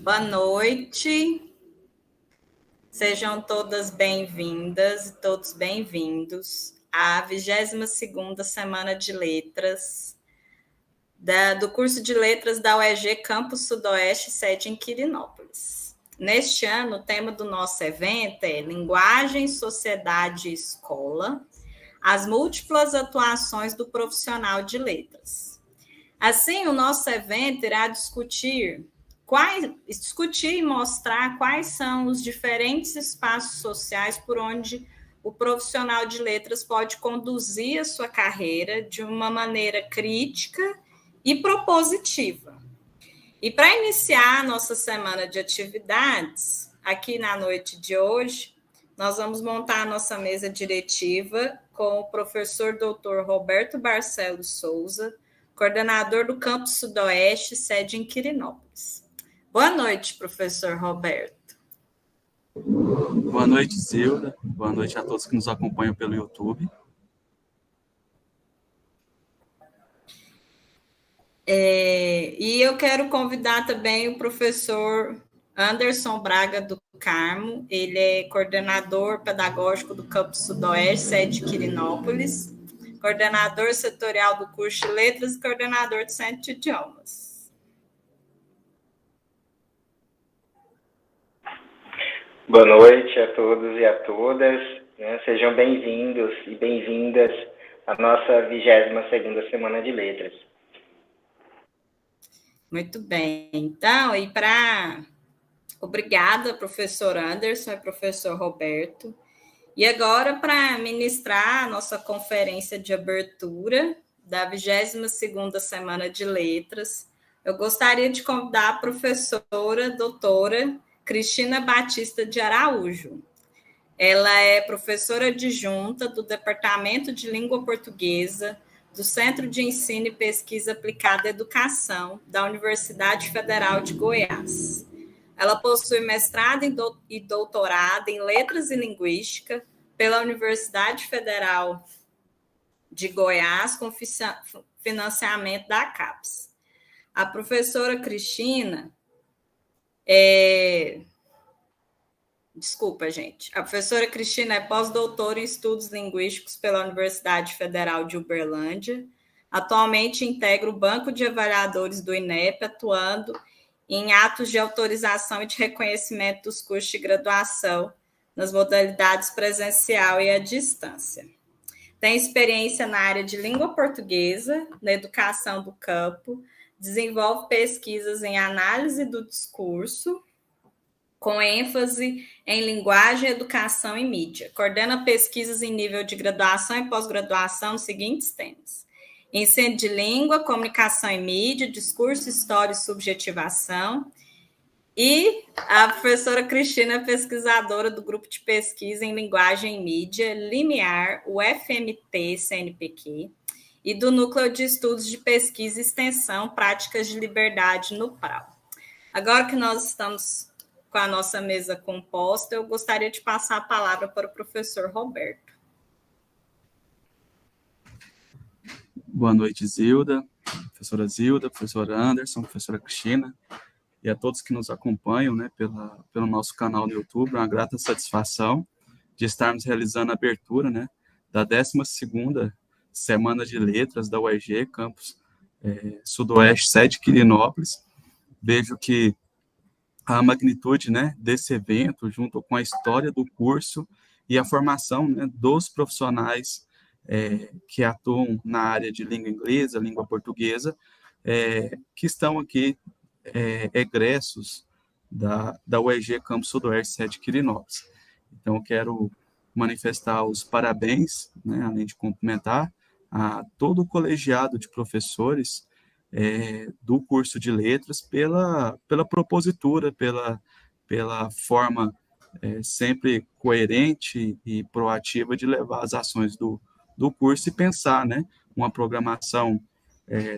Boa noite, sejam todas bem-vindas e todos bem-vindos à 22ª Semana de Letras do curso de Letras da UEG Campus Sudoeste, sede em Quirinópolis. Neste ano, o tema do nosso evento é Linguagem, Sociedade e Escola, as múltiplas atuações do profissional de letras. Assim, o nosso evento irá discutir e mostrar quais são os diferentes espaços sociais por onde o profissional de letras pode conduzir a sua carreira de uma maneira crítica e propositiva. E para iniciar a nossa semana de atividades, aqui na noite de hoje, nós vamos montar a nossa mesa diretiva com o professor Dr. Roberto Barcelos Souza, coordenador do Campus Sudoeste, sede em Quirinópolis. Boa noite, professor Roberto. Boa noite, Zilda. Boa noite a todos que nos acompanham pelo YouTube. E eu quero convidar também o professor Anderson Braga do Carmo. Ele é coordenador pedagógico do Campus Sudoeste, sede de Quirinópolis, coordenador setorial do curso de Letras e coordenador do Centro de Idiomas. Boa noite a todos e a todas, Sejam bem-vindos e bem-vindas à nossa 22ª Semana de Letras. Muito bem. Então, obrigada, professor Anderson e professor Roberto. E agora, para ministrar a nossa conferência de abertura da 22ª Semana de Letras, eu gostaria de convidar a professora doutora Cristina Batista de Araújo. Ela é professora adjunta do Departamento de Língua Portuguesa do Centro de Ensino e Pesquisa Aplicada à Educação da Universidade Federal de Goiás. Ela possui mestrado e doutorado em Letras e Linguística pela Universidade Federal de Goiás, com financiamento da CAPES. A professora Cristina A professora Cristina é pós-doutora em Estudos Linguísticos pela Universidade Federal de Uberlândia. Atualmente integra o Banco de Avaliadores do INEP, atuando em atos de autorização e de reconhecimento dos cursos de graduação nas modalidades presencial e à distância. Tem experiência na área de língua portuguesa, na educação do campo, desenvolve pesquisas em análise do discurso, com ênfase em linguagem, educação e mídia. Coordena pesquisas em nível de graduação e pós-graduação nos seguintes temas: ensino de língua, comunicação e mídia, discurso, história e subjetivação. E a professora Cristina é pesquisadora do Grupo de Pesquisa em Linguagem e Mídia, Limiar, UFMT-CNPq, e do Núcleo de Estudos de Pesquisa e Extensão, Práticas de Liberdade, no PRAU. Agora que nós estamos com a nossa mesa composta, eu gostaria de passar a palavra para o professor Roberto. Boa noite, Zilda, professor Anderson, professora Cristina, e a todos que nos acompanham, pelo nosso canal no YouTube. É uma grata satisfação de estarmos realizando a abertura, da 12ª Semana de Letras da UEG, Campus Sudoeste, sede Quirinópolis. Vejo que a magnitude, desse evento, junto com a história do curso e a formação, dos profissionais que atuam na área de língua inglesa, língua portuguesa, que estão aqui egressos da UEG Campus Sudoeste, sede Quirinópolis. Então, eu quero manifestar os parabéns, além de cumprimentar a todo o colegiado de professores do curso de letras pela propositura, pela forma sempre coerente e proativa de levar as ações do curso e pensar, uma programação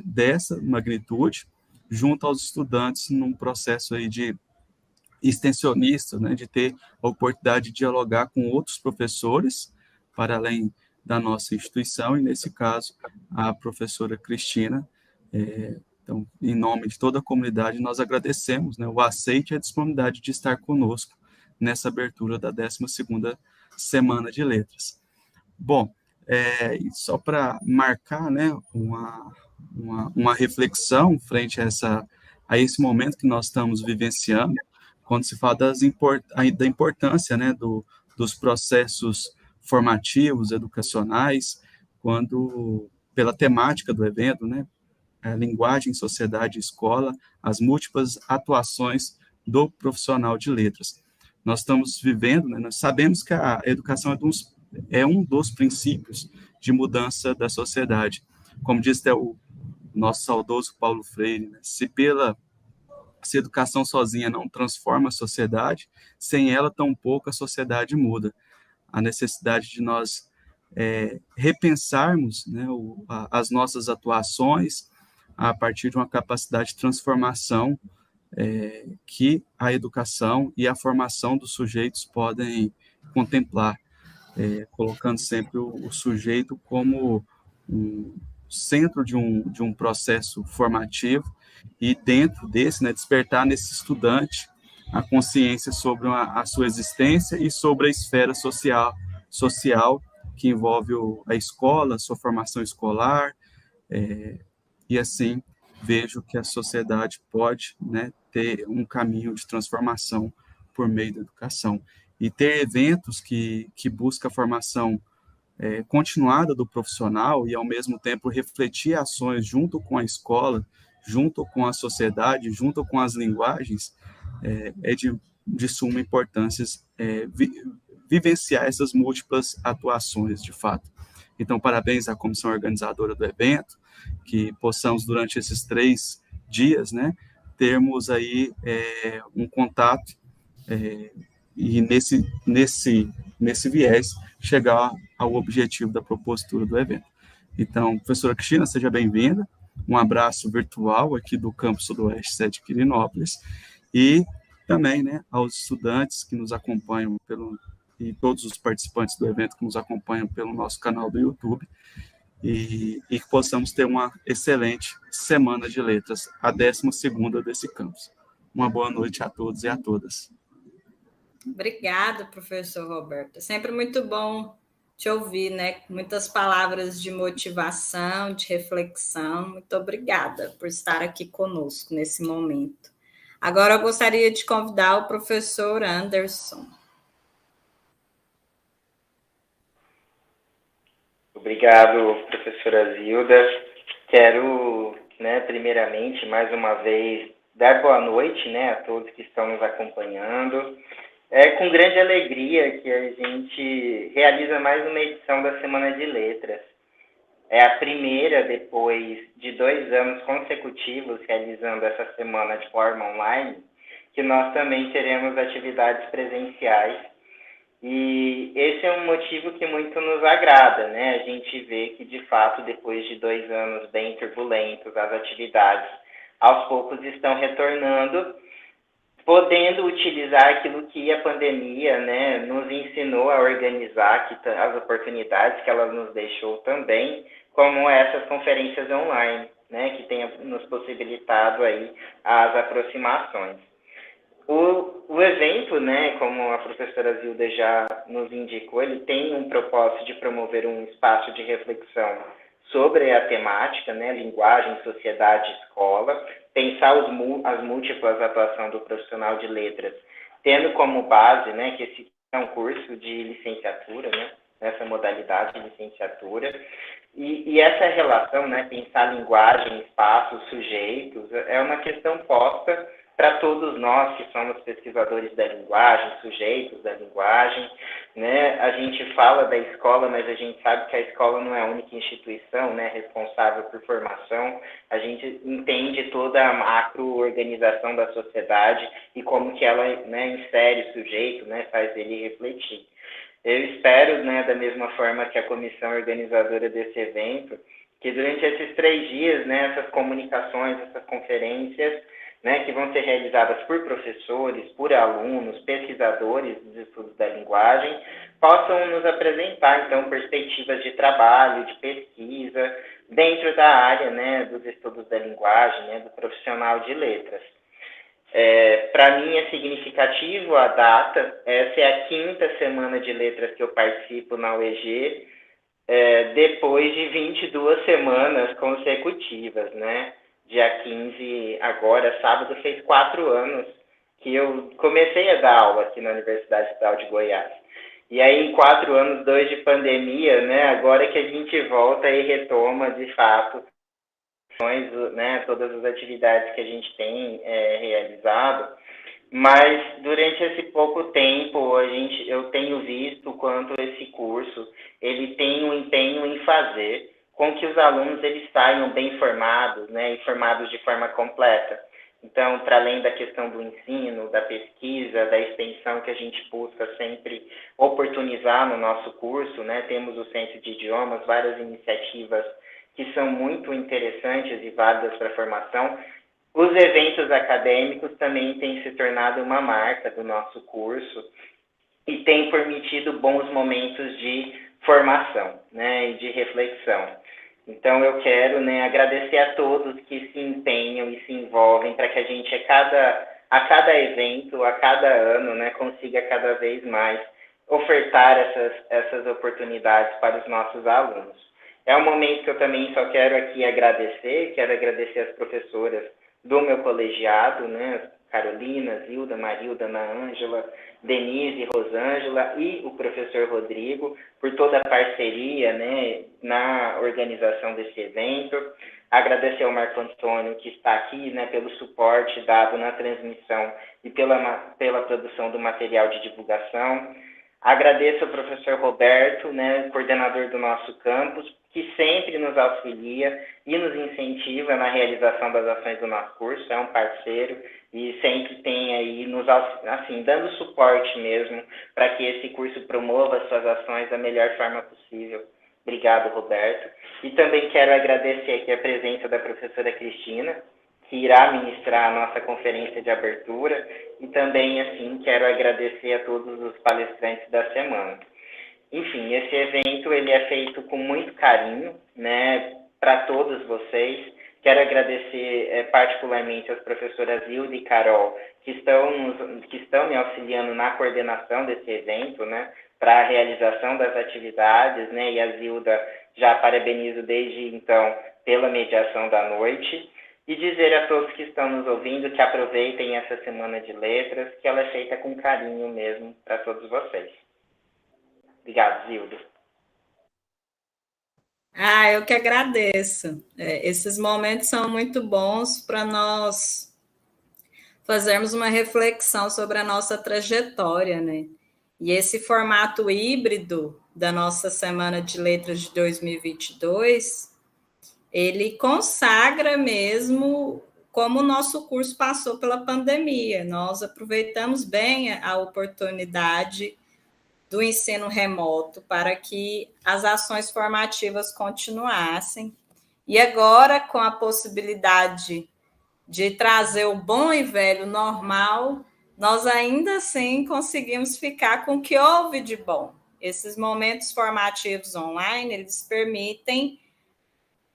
dessa magnitude junto aos estudantes num processo aí de extensionista, de ter a oportunidade de dialogar com outros professores para além da nossa instituição, e nesse caso a professora Cristina Então, em nome de toda a comunidade, nós agradecemos, né, o aceite e a disponibilidade de estar conosco nessa abertura da 12ª Semana de Letras. Bom, só para marcar, né, uma reflexão frente a esse momento que nós estamos vivenciando, quando se fala da importância, né, dos processos formativos, educacionais, quando, pela temática do evento, né, linguagem, sociedade e escola, as múltiplas atuações do profissional de letras. Nós estamos vivendo, né, nós sabemos que a educação é um dos princípios de mudança da sociedade. Como disse o nosso saudoso Paulo Freire, né, se a educação sozinha não transforma a sociedade, sem ela, tampouco a sociedade muda. A necessidade de nós repensarmos, né, as nossas atuações a partir de uma capacidade de transformação que a educação e a formação dos sujeitos podem contemplar, colocando sempre o sujeito como um centro de um processo formativo e dentro desse, né, despertar nesse estudante a consciência sobre a sua existência e sobre a esfera social que envolve a escola, a sua formação escolar, e assim vejo que a sociedade pode, né, ter um caminho de transformação por meio da educação. E ter eventos que buscam a formação continuada do profissional e, ao mesmo tempo, refletir ações junto com a escola, junto com a sociedade, junto com as linguagens, de suma importância vivenciar essas múltiplas atuações, de fato. Então, parabéns à comissão organizadora do evento, que possamos, durante esses 3 dias, né, termos aí um contato e nesse viés chegar ao objetivo da propositura do evento. Então, professora Cristina, seja bem-vinda. Um abraço virtual aqui do Campus Sudoeste 7 de Quirinópolis e também, né, aos estudantes que nos acompanham e todos os participantes do evento que nos acompanham pelo nosso canal do YouTube e que possamos ter uma excelente Semana de Letras, a 12ª desse campus. Uma boa noite a todos e a todas. Obrigada, professor Roberto. É sempre muito bom te ouvir, né? Muitas palavras de motivação, de reflexão. Muito obrigada por estar aqui conosco nesse momento. Agora eu gostaria de convidar o professor Anderson. Obrigado, professora Zilda. Quero, né, primeiramente, mais uma vez, dar boa noite, né, a todos que estão nos acompanhando. É com grande alegria que a gente realiza mais uma edição da Semana de Letras. É a primeira, depois de 2 anos consecutivos, realizando essa semana de forma online, que nós também teremos atividades presenciais. E esse é um motivo que muito nos agrada, né? A gente vê que, de fato, depois de 2 anos bem turbulentos, as atividades aos poucos estão retornando, podendo utilizar aquilo que a pandemia, né, nos ensinou a organizar, as oportunidades que ela nos deixou também, como essas conferências online, né, que tem nos possibilitado aí as aproximações. O evento, né, como a professora Zilda já nos indicou, ele tem um propósito de promover um espaço de reflexão sobre a temática, né, linguagem, sociedade, escola, pensar as múltiplas atuações do profissional de letras, tendo como base, né, que esse é um curso de licenciatura, né, nessa modalidade de licenciatura, e essa relação, né, pensar linguagem, espaço, sujeitos, é uma questão posta para todos nós que somos pesquisadores da linguagem, sujeitos da linguagem, né? A gente fala da escola, mas a gente sabe que a escola não é a única instituição, né, responsável por formação. A gente entende toda a macro-organização da sociedade e como que ela, né, insere o sujeito, né, faz ele refletir. Eu espero, né, da mesma forma que a comissão organizadora desse evento, que durante esses 3 dias, né, essas comunicações, essas conferências, né, que vão ser realizadas por professores, por alunos, pesquisadores dos estudos da linguagem, possam nos apresentar, então, perspectivas de trabalho, de pesquisa, dentro da área, né, dos estudos da linguagem, né, do profissional de letras. Para mim é significativo a data, essa é a 5ª semana de letras que eu participo na UEG, depois de 22 semanas consecutivas, né? Dia 15, agora, sábado, fez 4 anos que eu comecei a dar aula aqui na Universidade Estadual de Goiás. E aí, em 4 anos, 2 de pandemia, né? Agora que a gente volta e retoma, de fato, né, todas as atividades que a gente tem realizado, mas durante esse pouco tempo eu tenho visto o quanto esse curso ele tem um empenho em fazer com que os alunos eles saiam bem formados, né, e formados de forma completa. Então, para além da questão do ensino, da pesquisa, da extensão que a gente busca sempre oportunizar no nosso curso, né, temos o Centro de Idiomas, várias iniciativas que são muito interessantes e válidas para a formação. Os eventos acadêmicos também têm se tornado uma marca do nosso curso e têm permitido bons momentos de formação, né, e de reflexão. Então, eu quero, né, agradecer a todos que se empenham e se envolvem para que a gente, a cada evento, a cada ano, né, consiga cada vez mais ofertar essas oportunidades para os nossos alunos. É um momento que eu também só quero aqui quero agradecer as professoras do meu colegiado, né, Carolina, Zilda, Marilda, Ana Ângela, Denise, Rosângela e o professor Rodrigo, por toda a parceria, né, na organização desse evento. Agradecer ao Marco Antônio, que está aqui, né, pelo suporte dado na transmissão e pela produção do material de divulgação. Agradeço ao professor Roberto, né, coordenador do nosso campus, que sempre nos auxilia e nos incentiva na realização das ações do nosso curso, é um parceiro e sempre tem aí dando suporte mesmo para que esse curso promova suas ações da melhor forma possível. Obrigado, Roberto. E também quero agradecer aqui a presença da professora Cristina, que irá ministrar a nossa conferência de abertura, e também, assim, quero agradecer a todos os palestrantes da semana. Enfim, esse evento ele é feito com muito carinho, né, para todos vocês. Quero agradecer particularmente às professoras Hilda e Carol, que estão me auxiliando na coordenação desse evento, né, para a realização das atividades, né, e a Zilda já parabenizo desde então pela mediação da noite. E dizer a todos que estão nos ouvindo que aproveitem essa semana de letras, que ela é feita com carinho mesmo para todos vocês. Obrigado, Zilda. Eu que agradeço. Esses momentos são muito bons para nós fazermos uma reflexão sobre a nossa trajetória, né? E esse formato híbrido da nossa Semana de Letras de 2022, ele consagra mesmo como o nosso curso passou pela pandemia. Nós aproveitamos bem a oportunidade do ensino remoto para que as ações formativas continuassem. E agora, com a possibilidade de trazer o bom e velho normal, nós ainda assim conseguimos ficar com o que houve de bom. Esses momentos formativos online, eles permitem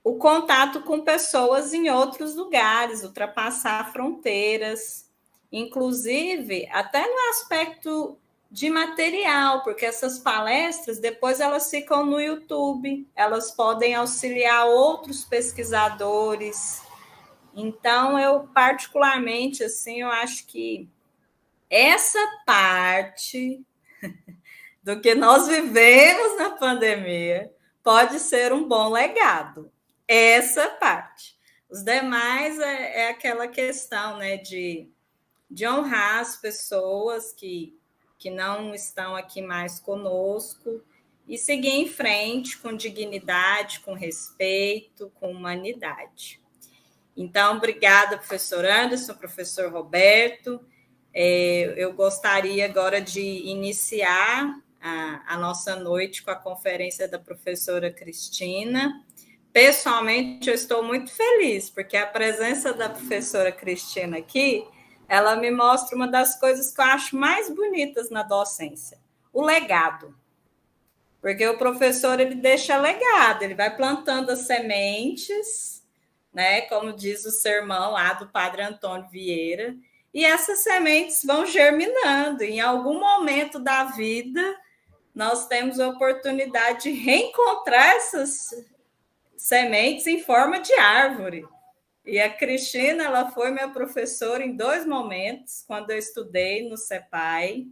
o contato com pessoas em outros lugares, ultrapassar fronteiras, inclusive até no aspecto de material, porque essas palestras, depois elas ficam no YouTube, elas podem auxiliar outros pesquisadores. Então, eu particularmente, assim, eu acho que essa parte do que nós vivemos na pandemia pode ser um bom legado. Essa parte. Os demais é aquela questão, né, de honrar as pessoas que não estão aqui mais conosco e seguir em frente com dignidade, com respeito, com humanidade. Então, obrigada, professor Anderson, professor Roberto. Eu gostaria agora de iniciar a nossa noite com a conferência da professora Cristina. Pessoalmente, eu estou muito feliz, porque a presença da professora Cristina aqui, ela me mostra uma das coisas que eu acho mais bonitas na docência, o legado. Porque o professor, ele deixa legado, ele vai plantando as sementes, né? Como diz o sermão lá do Padre Antônio Vieira, e essas sementes vão germinando. Em algum momento da vida, nós temos a oportunidade de reencontrar essas sementes em forma de árvore. E a Cristina, ela foi minha professora em 2 momentos, quando eu estudei no CEPAI,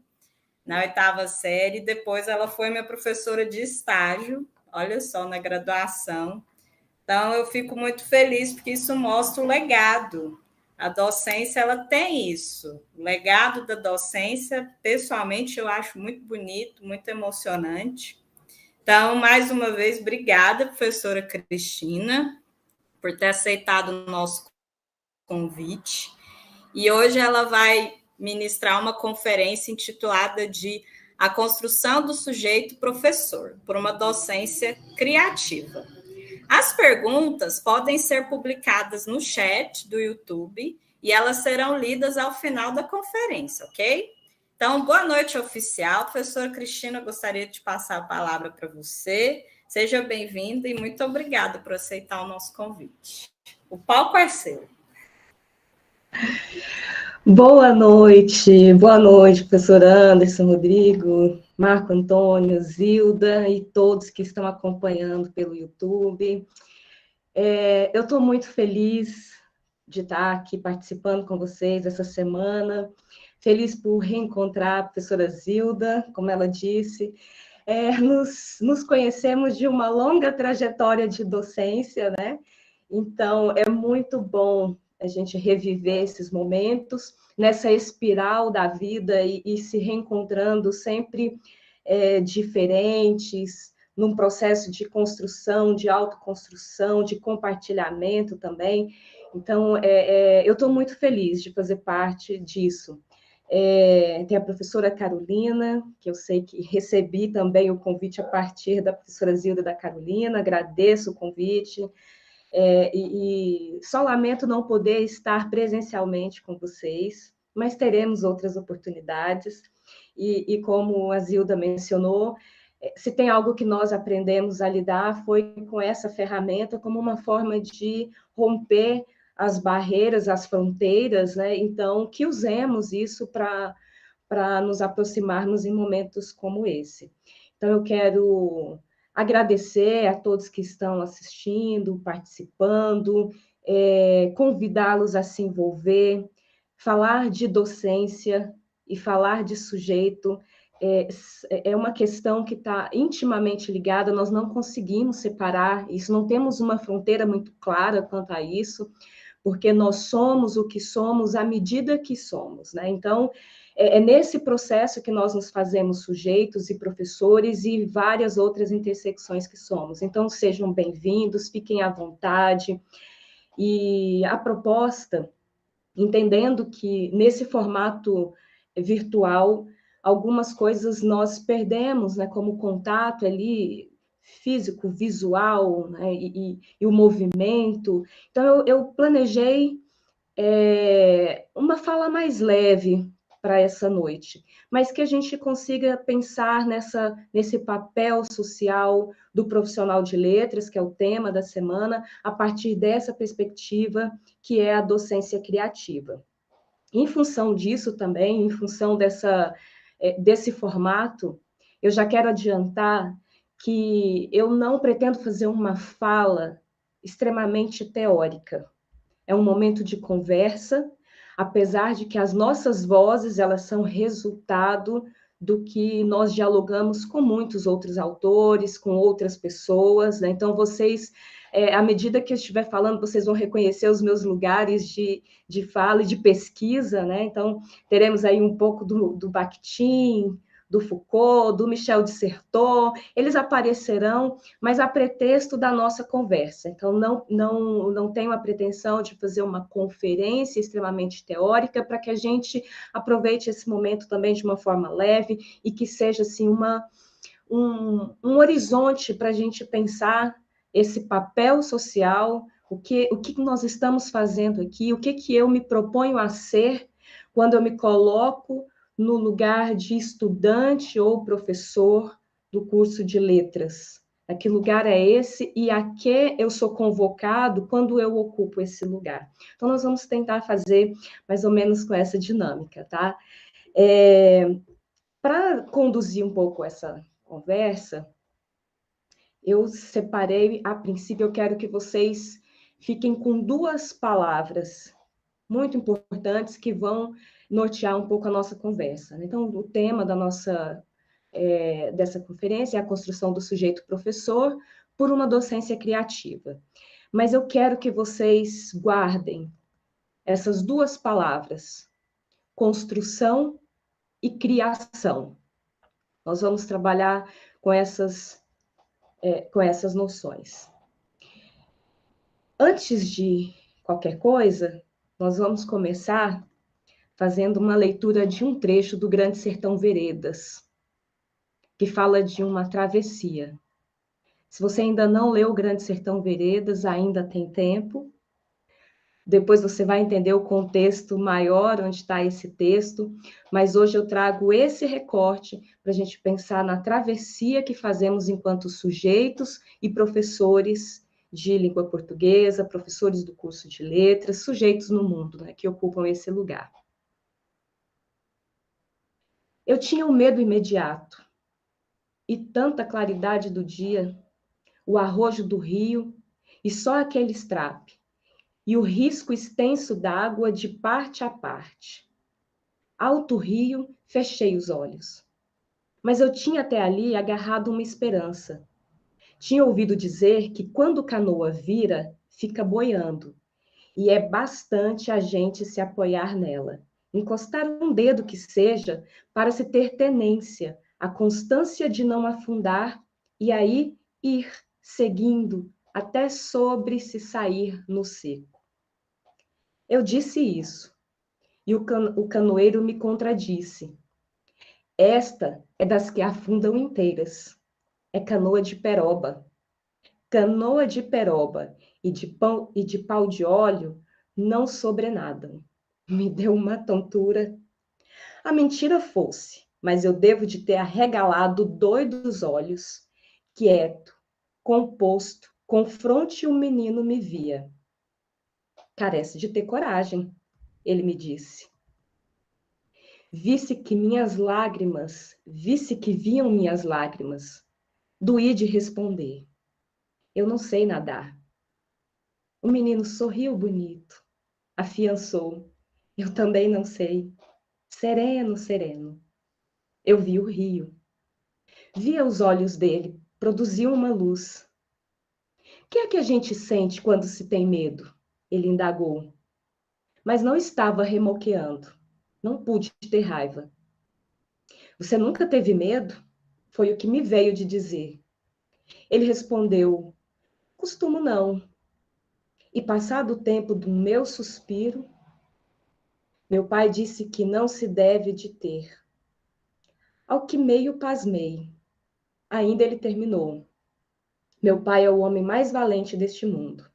na 8ª série, depois ela foi minha professora de estágio, olha só, na graduação. Então, eu fico muito feliz, porque isso mostra o legado. A docência, ela tem isso. O legado da docência, pessoalmente, eu acho muito bonito, muito emocionante. Então, mais uma vez, obrigada, professora Cristina, por ter aceitado o nosso convite. E hoje ela vai ministrar uma conferência intitulada de A Construção do Sujeito Professor, por uma docência criativa. As perguntas podem ser publicadas no chat do YouTube e elas serão lidas ao final da conferência, ok? Então, boa noite, oficial. Professora Cristina, eu gostaria de passar a palavra para você. Seja bem-vinda e muito obrigada por aceitar o nosso convite. O palco é seu. Boa noite, professor Anderson, Rodrigo, Marco Antônio, Zilda e todos que estão acompanhando pelo YouTube. Eu estou muito feliz de estar aqui participando com vocês essa semana, feliz por reencontrar a professora Zilda, como ela disse. Nos conhecemos de uma longa trajetória de docência, né? Então, é muito bom a gente reviver esses momentos nessa espiral da vida e se reencontrando sempre diferentes, num processo de construção, de autoconstrução, de compartilhamento também. Então, eu estou muito feliz de fazer parte disso. Tem a professora Carolina, que eu sei que recebi também o convite a partir da professora Zilda da Carolina, agradeço o convite. E só lamento não poder estar presencialmente com vocês, mas teremos outras oportunidades. E como a Zilda mencionou, se tem algo que nós aprendemos a lidar foi com essa ferramenta como uma forma de romper as barreiras, as fronteiras, né? Então, que usemos isso para nos aproximarmos em momentos como esse. Então, eu quero agradecer a todos que estão assistindo, participando, convidá-los a se envolver, falar de docência e falar de sujeito é uma questão que está intimamente ligada, nós não conseguimos separar isso, não temos uma fronteira muito clara quanto a isso, porque nós somos o que somos à medida que somos, né? Então, é nesse processo que nós nos fazemos sujeitos e professores e várias outras intersecções que somos. Então, sejam bem-vindos, fiquem à vontade. E a proposta, entendendo que nesse formato virtual, algumas coisas nós perdemos, né, como contato ali físico, visual, né, e o movimento. Então, eu planejei uma fala mais leve para essa noite, mas que a gente consiga pensar nesse papel social do profissional de letras, que é o tema da semana, a partir dessa perspectiva que é a docência criativa. Em função disso também, em função desse formato, eu já quero adiantar que eu não pretendo fazer uma fala extremamente teórica. É um momento de conversa, apesar de que as nossas vozes elas são resultado do que nós dialogamos com muitos outros autores, com outras pessoas, né? Então, vocês, à medida que eu estiver falando, vocês vão reconhecer os meus lugares de fala e de pesquisa, né? Então, teremos aí um pouco do Bakhtin, do Foucault, do Michel de Certeau, eles aparecerão, mas a pretexto da nossa conversa. Então, não tenho a pretensão de fazer uma conferência extremamente teórica para que a gente aproveite esse momento também de uma forma leve e que seja assim, um horizonte para a gente pensar esse papel social, o que nós estamos fazendo aqui, o que eu me proponho a ser quando eu me coloco no lugar de estudante ou professor do curso de letras. A que lugar é esse e a que eu sou convocado quando eu ocupo esse lugar? Então, nós vamos tentar fazer mais ou menos com essa dinâmica, tá? Para conduzir um pouco essa conversa, eu separei, a princípio, eu quero que vocês fiquem com duas palavras muito importantes que vão nortear um pouco a nossa conversa. Então, o tema da nossa dessa conferência é a construção do sujeito professor por uma docência criativa. Mas eu quero que vocês guardem essas duas palavras, construção e criação. Nós vamos trabalhar com essas noções. Antes de qualquer coisa, nós vamos começar fazendo uma leitura de um trecho do Grande Sertão Veredas, que fala de uma travessia. Se você ainda não leu o Grande Sertão Veredas, ainda tem tempo. Depois você vai entender o contexto maior onde está esse texto, mas hoje eu trago esse recorte para a gente pensar na travessia que fazemos enquanto sujeitos e professores de língua portuguesa, professores do curso de letras, sujeitos no mundo, né, que ocupam esse lugar. Eu tinha um medo imediato e tanta claridade do dia, o arrojo do rio e só aquele estrape, e o risco extenso d'água de parte a parte. Alto rio, fechei os olhos. Mas eu tinha até ali agarrado uma esperança. Tinha ouvido dizer que quando canoa vira, fica boiando, e é bastante a gente se apoiar nela, encostar um dedo que seja, para se ter tenência, a constância de não afundar, e aí ir seguindo até sobre se sair no seco. Eu disse isso, e o canoeiro me contradisse. Esta é das que afundam inteiras. É canoa de peroba. Canoa de peroba e de pau de óleo não sobrenadam. Me deu uma tontura. A mentira fosse, mas eu devo de ter arregalado doidos olhos, quieto, composto, confronte o menino me via. Carece de ter coragem, ele me disse. Visse que viam minhas lágrimas, doí de responder. Eu não sei nadar. O menino sorriu bonito, afiançou. Eu também não sei. Sereno, sereno. Eu vi o rio. Via os olhos dele, produziu uma luz. O que é que a gente sente quando se tem medo? Ele indagou. Mas não estava remoqueando. Não pude ter raiva. Você nunca teve medo? Foi o que me veio de dizer. Ele respondeu, costumo não. E passado o tempo do meu suspiro, meu pai disse que não se deve de ter. Ao que meio pasmei. Ainda ele terminou. Meu pai é o homem mais valente deste mundo.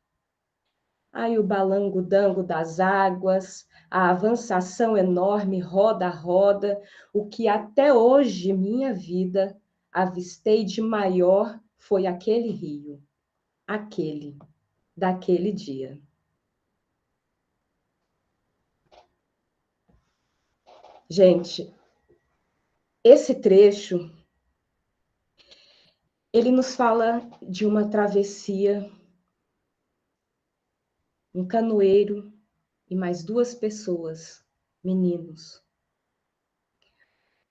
Ai, o balango-dango das águas, a avançação enorme, roda a roda, o que até hoje minha vida avistei de maior foi aquele rio, aquele, daquele dia. Gente, esse trecho, ele nos fala de uma travessia, um canoeiro e mais duas pessoas, meninos.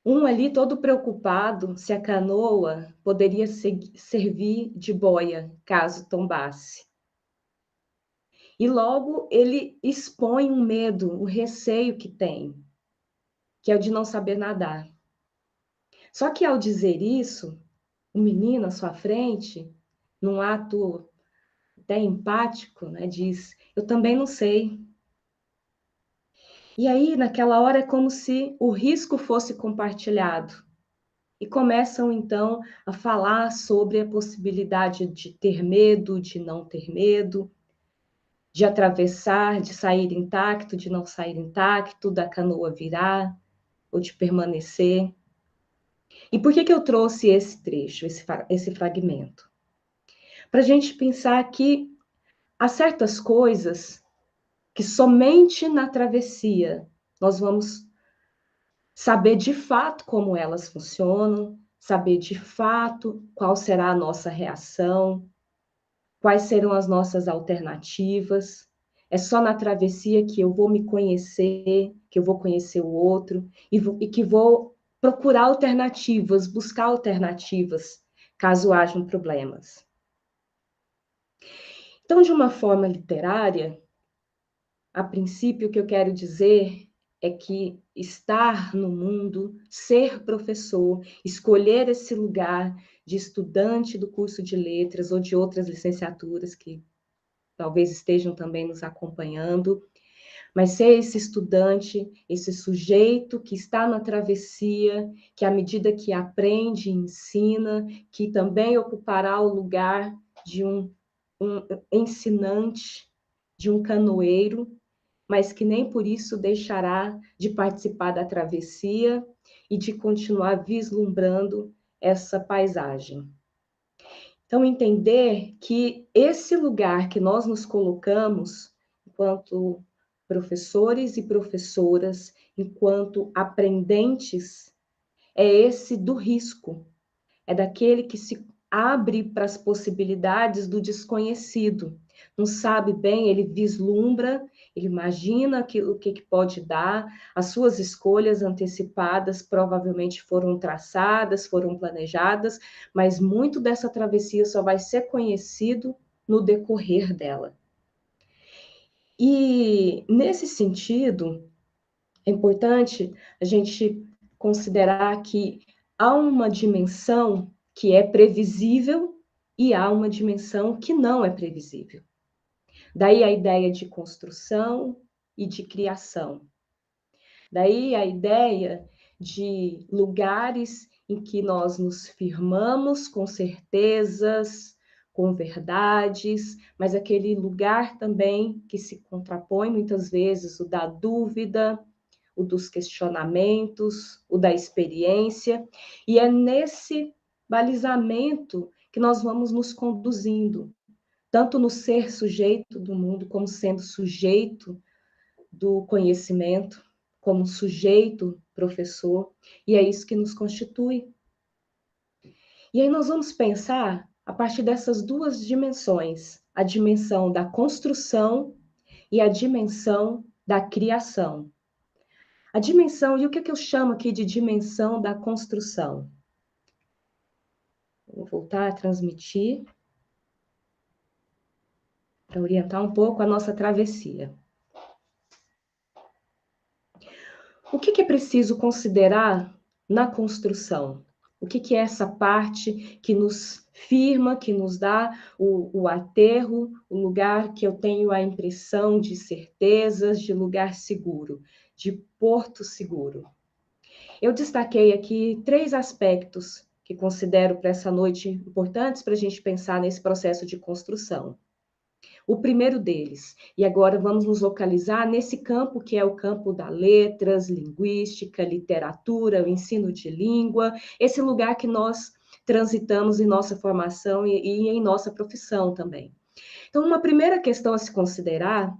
Um ali todo preocupado se a canoa poderia servir de boia, caso tombasse. E logo ele expõe um medo, o receio que tem, que é o de não saber nadar. Só que ao dizer isso, o menino à sua frente, num ato até empático, né, diz, eu também não sei. E aí, naquela hora, é como se o risco fosse compartilhado. E começam, então, a falar sobre a possibilidade de ter medo, de não ter medo, de atravessar, de sair intacto, de não sair intacto, da canoa virar ou de permanecer. E por que eu trouxe esse trecho, esse fragmento? Para a gente pensar que há certas coisas que somente na travessia nós vamos saber de fato como elas funcionam, saber de fato qual será a nossa reação, quais serão as nossas alternativas. É só na travessia que eu vou me conhecer, que eu vou conhecer o outro e que vou procurar alternativas, buscar alternativas, caso hajam problemas. Então, de uma forma literária, a princípio, o que eu quero dizer é que estar no mundo, ser professor, escolher esse lugar de estudante do curso de letras ou de outras licenciaturas que talvez estejam também nos acompanhando, mas ser esse estudante, esse sujeito que está na travessia, que à medida que aprende e ensina, que também ocupará o lugar de um ensinante, de um canoeiro, mas que nem por isso deixará de participar da travessia e de continuar vislumbrando essa paisagem. Então, entender que esse lugar que nós nos colocamos, enquanto professores e professoras, enquanto aprendentes, é esse do risco, é daquele que se abre para as possibilidades do desconhecido. Não sabe bem, ele vislumbra, ele imagina o que pode dar, as suas escolhas antecipadas provavelmente foram traçadas, foram planejadas, mas muito dessa travessia só vai ser conhecido no decorrer dela. E, nesse sentido, é importante a gente considerar que há uma dimensão que é previsível e há uma dimensão que não é previsível. Daí a ideia de construção e de criação. Daí a ideia de lugares em que nós nos firmamos com certezas, com verdades, mas aquele lugar também que se contrapõe muitas vezes o da dúvida, o dos questionamentos, o da experiência, e é nesse balizamento que nós vamos nos conduzindo, tanto no ser sujeito do mundo, como sendo sujeito do conhecimento, como sujeito professor, e é isso que nos constitui. E aí nós vamos pensar a partir dessas duas dimensões, a dimensão da construção e a dimensão da criação. A dimensão, e o que eu chamo aqui de dimensão da construção? Vou voltar a transmitir para orientar um pouco a nossa travessia. O que é preciso considerar na construção? O que é essa parte que nos firma, que nos dá o aterro, o lugar que eu tenho a impressão de certezas, de lugar seguro, de porto seguro? Eu destaquei aqui 3 aspectos que considero para essa noite importantes para a gente pensar nesse processo de construção. O primeiro deles, e agora vamos nos localizar nesse campo que é o campo da letras, linguística, literatura, o ensino de língua, esse lugar que nós transitamos em nossa formação e em nossa profissão também. Então, uma primeira questão a se considerar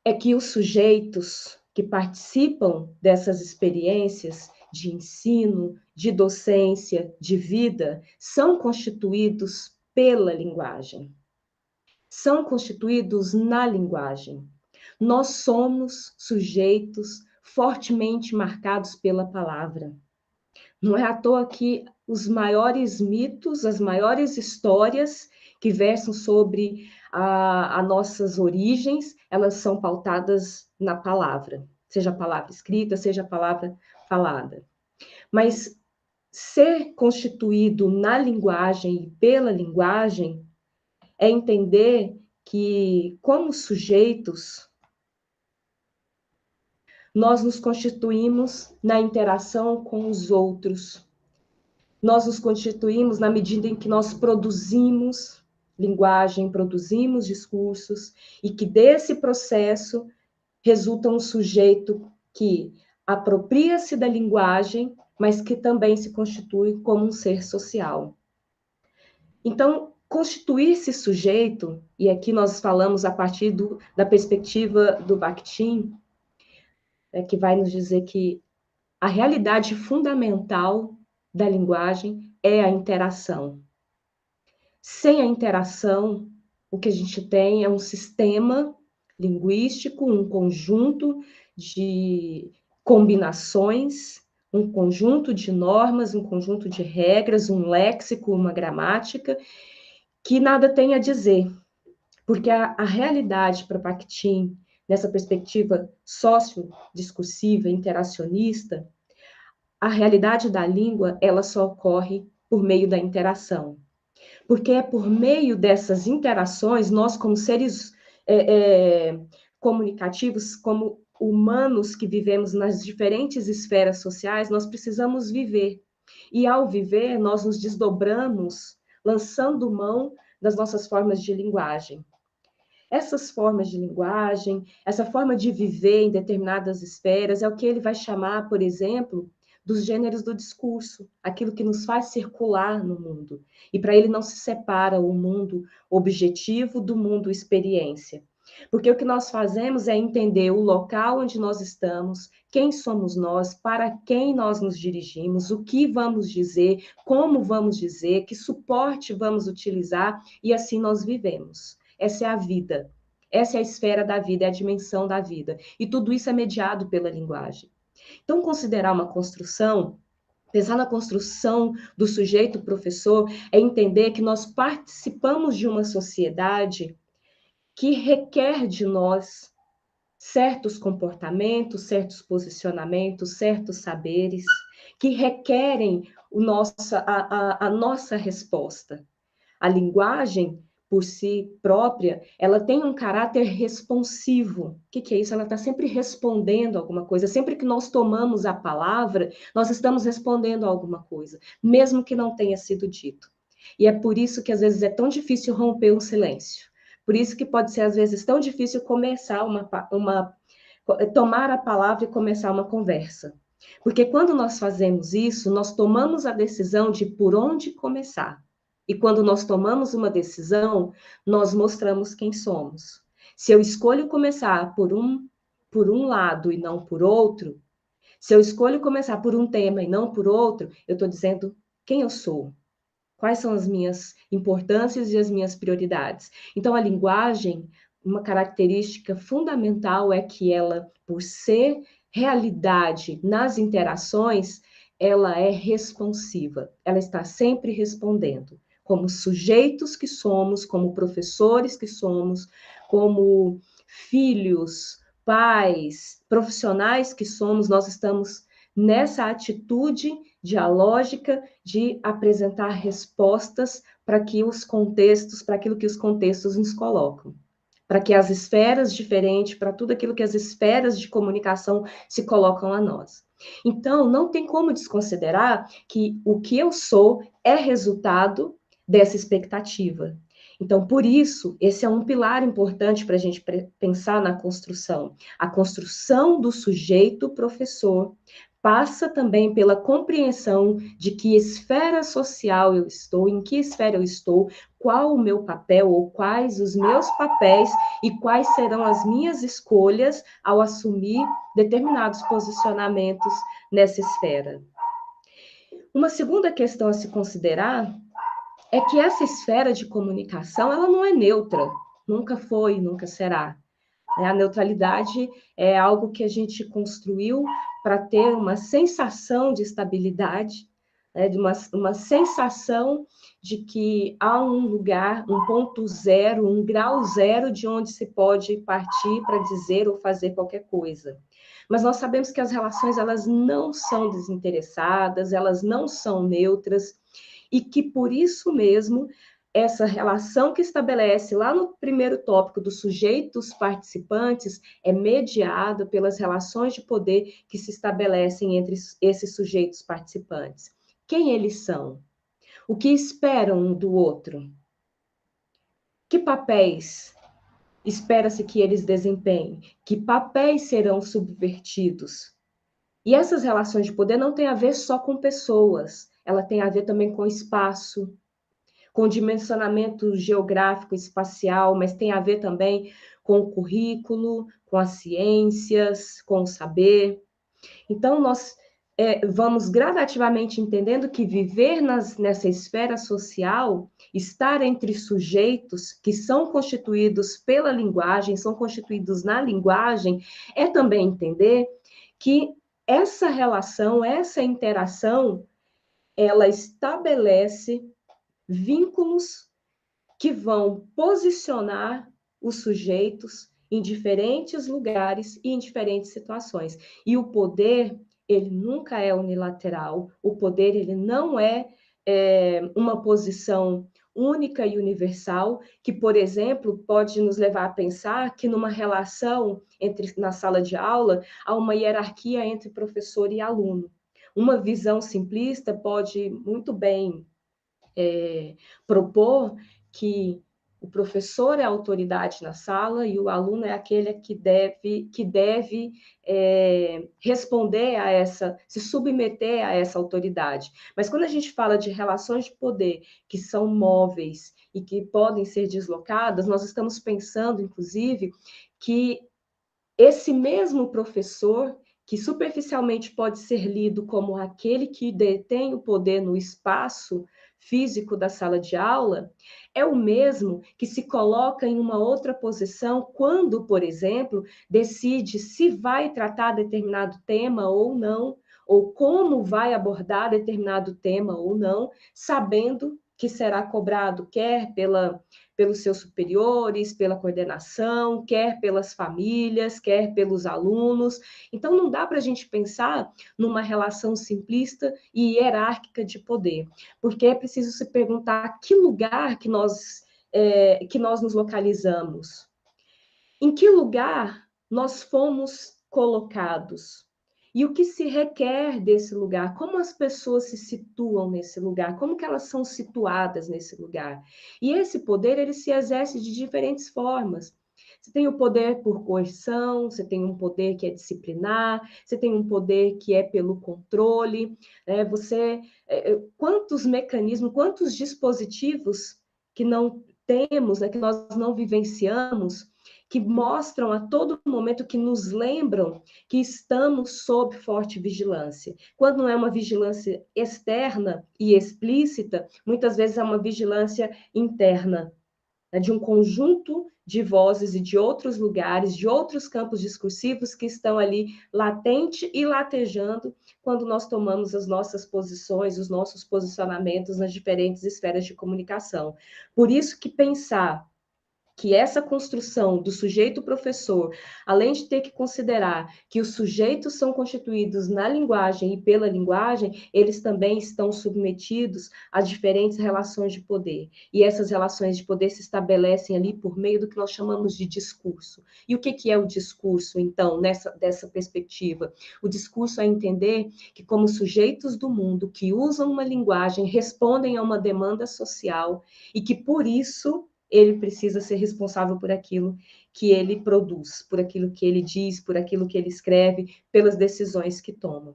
é que os sujeitos que participam dessas experiências de ensino, de docência, de vida, são constituídos pela linguagem. São constituídos na linguagem. Nós somos sujeitos fortemente marcados pela palavra. Não é à toa que os maiores mitos, as maiores histórias que versam sobre as nossas origens, elas são pautadas na palavra, seja a palavra escrita, seja a palavra falada. Mas ser constituído na linguagem e pela linguagem é entender que, como sujeitos, nós nos constituímos na interação com os outros. Nós nos constituímos na medida em que nós produzimos linguagem, produzimos discursos, e que desse processo resulta um sujeito que apropria-se da linguagem, mas que também se constitui como um ser social. Então, constituir-se sujeito, e aqui nós falamos a partir da perspectiva do Bakhtin, que vai nos dizer que a realidade fundamental da linguagem é a interação. Sem a interação, o que a gente tem é um sistema linguístico, um conjunto de combinações, um conjunto de normas, um conjunto de regras, um léxico, uma gramática, que nada tem a dizer. Porque a realidade para Bakhtin, nessa perspectiva sociodiscursiva, interacionista, a realidade da língua, ela só ocorre por meio da interação. Porque é por meio dessas interações, nós como seres comunicativos, como humanos que vivemos nas diferentes esferas sociais, nós precisamos viver. E ao viver, nós nos desdobramos, lançando mão das nossas formas de linguagem. Essas formas de linguagem, essa forma de viver em determinadas esferas, é o que ele vai chamar, por exemplo, dos gêneros do discurso, aquilo que nos faz circular no mundo. E para ele não se separa o mundo objetivo do mundo experiência. Porque o que nós fazemos é entender o local onde nós estamos, quem somos nós, para quem nós nos dirigimos, o que vamos dizer, como vamos dizer, que suporte vamos utilizar, e assim nós vivemos. Essa é a vida. Essa é a esfera da vida, é a dimensão da vida. E tudo isso é mediado pela linguagem. Então, considerar uma construção, pensar na construção do sujeito professor, é entender que nós participamos de uma sociedade que requer de nós certos comportamentos, certos posicionamentos, certos saberes, que requerem a nossa resposta. A linguagem, por si própria, ela tem um caráter responsivo. O que é isso? Ela está sempre respondendo a alguma coisa. Sempre que nós tomamos a palavra, nós estamos respondendo a alguma coisa, mesmo que não tenha sido dito. E é por isso que às vezes é tão difícil romper um silêncio. Por isso que pode ser às vezes tão difícil começar tomar a palavra e começar uma conversa. Porque quando nós fazemos isso, nós tomamos a decisão de por onde começar. E quando nós tomamos uma decisão, nós mostramos quem somos. Se eu escolho começar por um lado e não por outro, se eu escolho começar por um tema e não por outro, eu estou dizendo quem eu sou, quais são as minhas importâncias e as minhas prioridades. Então, a linguagem, uma característica fundamental é que ela, por ser realidade nas interações, ela é responsiva, ela está sempre respondendo. Como sujeitos que somos, como professores que somos, como filhos, pais, profissionais que somos, nós estamos nessa atitude dialógica de apresentar respostas para aquilo que os contextos nos colocam. Para que as esferas diferentes, para tudo aquilo que as esferas de comunicação se colocam a nós. Então, não tem como desconsiderar que o que eu sou é resultado dessa expectativa. Então, por isso, esse é um pilar importante para a gente pensar na construção. A construção do sujeito professor passa também pela compreensão de que esfera social eu estou, em que esfera eu estou, qual o meu papel ou quais os meus papéis e quais serão as minhas escolhas ao assumir determinados posicionamentos nessa esfera. Uma segunda questão a se considerar é que essa esfera de comunicação, ela não é neutra, nunca foi, nunca será. A neutralidade é algo que a gente construiu para ter uma sensação de estabilidade, de uma sensação de que há um lugar, um ponto zero, um grau zero de onde se pode partir para dizer ou fazer qualquer coisa. Mas nós sabemos que as relações, elas não são desinteressadas, elas não são neutras, e que por isso mesmo essa relação que estabelece lá no primeiro tópico dos sujeitos participantes é mediada pelas relações de poder que se estabelecem entre esses sujeitos participantes. Quem eles são? O que esperam um do outro? Que papéis espera-se que eles desempenhem? Que papéis serão subvertidos? E essas relações de poder não têm a ver só com pessoas, ela tem a ver também com espaço, com dimensionamento geográfico, espacial, mas tem a ver também com o currículo, com as ciências, com o saber. Então, nós vamos gradativamente entendendo que viver nessa esfera social, estar entre sujeitos que são constituídos pela linguagem, são constituídos na linguagem, é também entender que essa relação, essa interação, ela estabelece vínculos que vão posicionar os sujeitos em diferentes lugares e em diferentes situações. E o poder, ele nunca é unilateral, o poder, ele não é uma posição única e universal, que, por exemplo, pode nos levar a pensar que numa relação na sala de aula, há uma hierarquia entre professor e aluno. Uma visão simplista pode muito bem propor que o professor é a autoridade na sala e o aluno é aquele que deve responder a essa, se submeter a essa autoridade. Mas quando a gente fala de relações de poder que são móveis e que podem ser deslocadas, nós estamos pensando, inclusive, que esse mesmo professor, que superficialmente pode ser lido como aquele que detém o poder no espaço físico da sala de aula, é o mesmo que se coloca em uma outra posição quando, por exemplo, decide se vai tratar determinado tema ou não, ou como vai abordar determinado tema ou não, sabendo que será cobrado quer pelos seus superiores, pela coordenação, quer pelas famílias, quer pelos alunos. Então, não dá para a gente pensar numa relação simplista e hierárquica de poder, porque é preciso se perguntar que lugar que nós nos localizamos, em que lugar nós fomos colocados, e o que se requer desse lugar, como as pessoas se situam nesse lugar, como que elas são situadas nesse lugar. E esse poder, ele se exerce de diferentes formas. Você tem o poder por coerção, você tem um poder que é disciplinar, você tem um poder que é pelo controle, né? Quantos mecanismos, quantos dispositivos que não temos, né, que nós não vivenciamos, que mostram a todo momento, que nos lembram que estamos sob forte vigilância. Quando não é uma vigilância externa e explícita, muitas vezes é uma vigilância interna, né, de um conjunto de vozes e de outros lugares, de outros campos discursivos que estão ali latente e latejando quando nós tomamos as nossas posições, os nossos posicionamentos nas diferentes esferas de comunicação. Por isso que pensar que essa construção do sujeito professor, além de ter que considerar que os sujeitos são constituídos na linguagem e pela linguagem, eles também estão submetidos a diferentes relações de poder. E essas relações de poder se estabelecem ali por meio do que nós chamamos de discurso. E o que é o discurso, então, dessa perspectiva? O discurso é entender que, como sujeitos do mundo que usam uma linguagem, respondem a uma demanda social e que, por isso, ele precisa ser responsável por aquilo que ele produz, por aquilo que ele diz, por aquilo que ele escreve, pelas decisões que toma.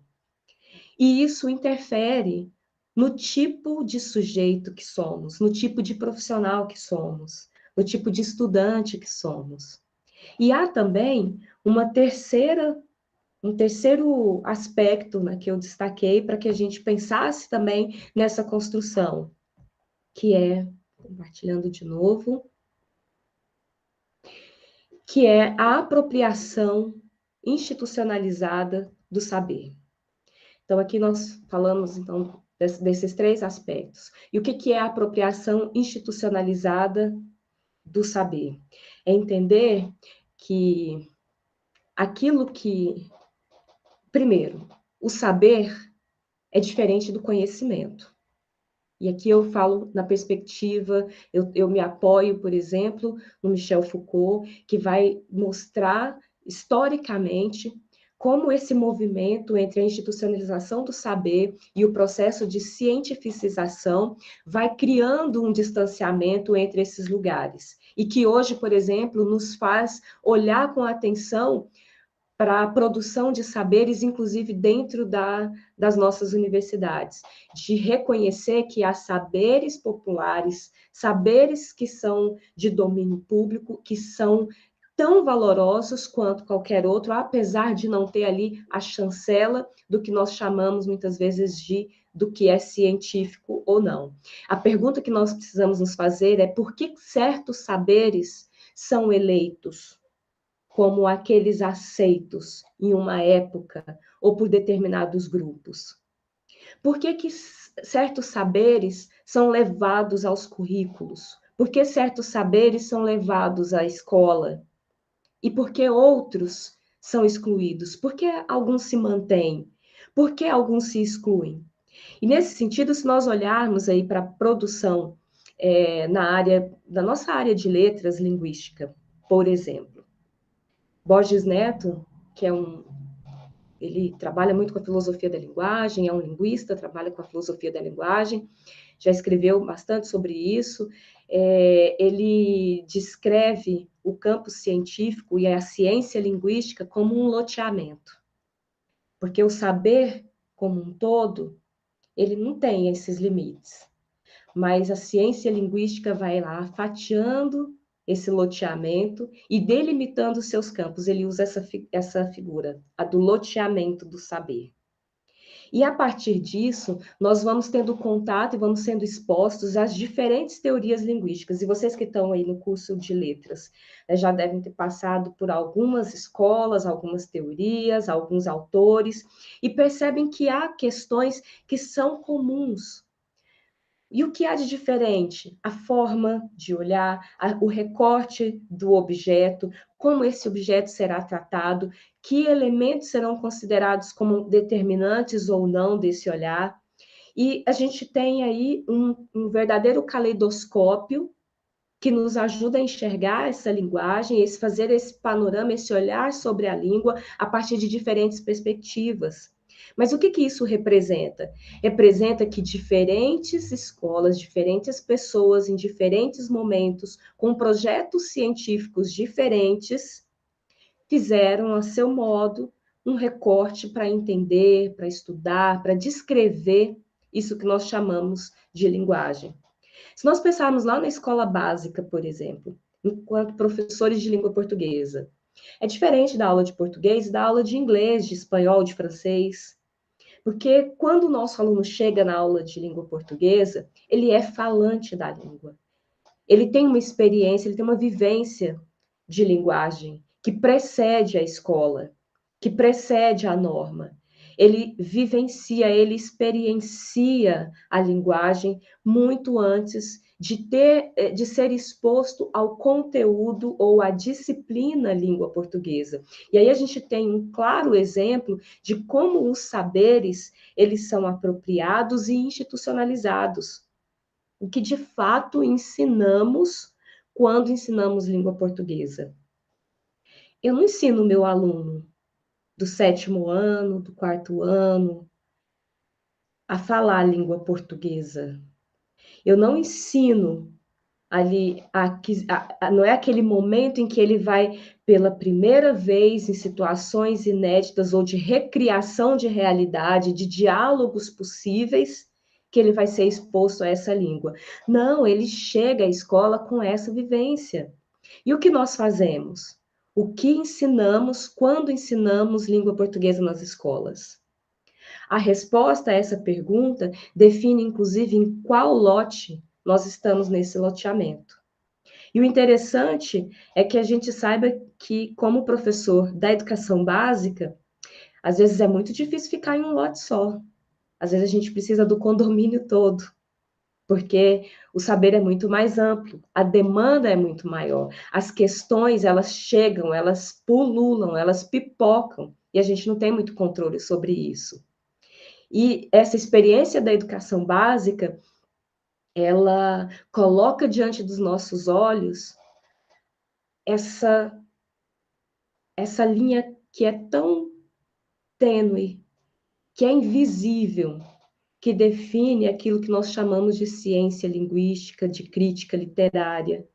E isso interfere no tipo de sujeito que somos, no tipo de profissional que somos, no tipo de estudante que somos. E há também um terceiro aspecto, né, que eu destaquei para que a gente pensasse também nessa construção, que é, compartilhando de novo, que é a apropriação institucionalizada do saber. Então, aqui nós falamos, então, desses três aspectos. E o que é a apropriação institucionalizada do saber? É entender que aquilo que... Primeiro, o saber é diferente do conhecimento. E aqui eu falo na perspectiva, eu me apoio, por exemplo, no Michel Foucault, que vai mostrar historicamente como esse movimento entre a institucionalização do saber e o processo de cientificização vai criando um distanciamento entre esses lugares. E que hoje, por exemplo, nos faz olhar com atenção para a produção de saberes, inclusive dentro das nossas universidades, de reconhecer que há saberes populares, saberes que são de domínio público, que são tão valorosos quanto qualquer outro, apesar de não ter ali a chancela do que nós chamamos muitas vezes do que é científico ou não. A pergunta que nós precisamos nos fazer é por que certos saberes são eleitos como aqueles aceitos em uma época ou por determinados grupos? Por que certos saberes são levados aos currículos? Por que certos saberes são levados à escola? E por que outros são excluídos? Por que alguns se mantêm? Por que alguns se excluem? E nesse sentido, se nós olharmos aí para a produção da nossa área de letras linguística, por exemplo, Borges Neto, ele trabalha muito com a filosofia da linguagem, é um linguista, trabalha com a filosofia da linguagem, já escreveu bastante sobre isso. Ele descreve o campo científico e a ciência linguística como um loteamento, porque o saber como um todo, ele não tem esses limites, mas a ciência linguística vai lá fatiando esse loteamento e delimitando seus campos. Ele usa essa figura, a do loteamento do saber. E a partir disso, nós vamos tendo contato e vamos sendo expostos às diferentes teorias linguísticas. E vocês que estão aí no curso de letras, já devem ter passado por algumas escolas, algumas teorias, alguns autores, e percebem que há questões que são comuns. E o que há de diferente? A forma de olhar, o recorte do objeto, como esse objeto será tratado, que elementos serão considerados como determinantes ou não desse olhar. E a gente tem aí um verdadeiro caleidoscópio que nos ajuda a enxergar essa linguagem, fazer esse panorama, esse olhar sobre a língua a partir de diferentes perspectivas. Mas o que isso representa? Representa que diferentes escolas, diferentes pessoas, em diferentes momentos, com projetos científicos diferentes, fizeram, a seu modo, um recorte para entender, para estudar, para descrever isso que nós chamamos de linguagem. Se nós pensarmos lá na escola básica, por exemplo, enquanto professores de língua portuguesa, é diferente da aula de português e da aula de inglês, de espanhol, de francês. Porque quando o nosso aluno chega na aula de língua portuguesa, ele é falante da língua. Ele tem uma experiência, ele tem uma vivência de linguagem que precede a escola, que precede a norma. Ele vivencia, ele experiencia a linguagem muito antes de ser exposto ao conteúdo ou à disciplina língua portuguesa. E aí a gente tem um claro exemplo de como os saberes, eles são apropriados e institucionalizados. O que de fato ensinamos quando ensinamos língua portuguesa. Eu não ensino o meu aluno do 7º ano, do 4º ano, a falar a língua portuguesa. Eu não ensino ali, não é aquele momento em que ele vai, pela primeira vez, em situações inéditas ou de recriação de realidade, de diálogos possíveis, que ele vai ser exposto a essa língua. Não, ele chega à escola com essa vivência. E o que nós fazemos? O que ensinamos quando ensinamos língua portuguesa nas escolas? A resposta a essa pergunta define, inclusive, em qual lote nós estamos nesse loteamento. E o interessante é que a gente saiba que, como professor da educação básica, às vezes é muito difícil ficar em um lote só. Às vezes a gente precisa do condomínio todo, porque o saber é muito mais amplo, a demanda é muito maior, as questões, elas chegam, elas pululam, elas pipocam, e a gente não tem muito controle sobre isso. E essa experiência da educação básica, ela coloca diante dos nossos olhos essa linha que é tão tênue, que é invisível, que define aquilo que nós chamamos de ciência linguística, de crítica literária.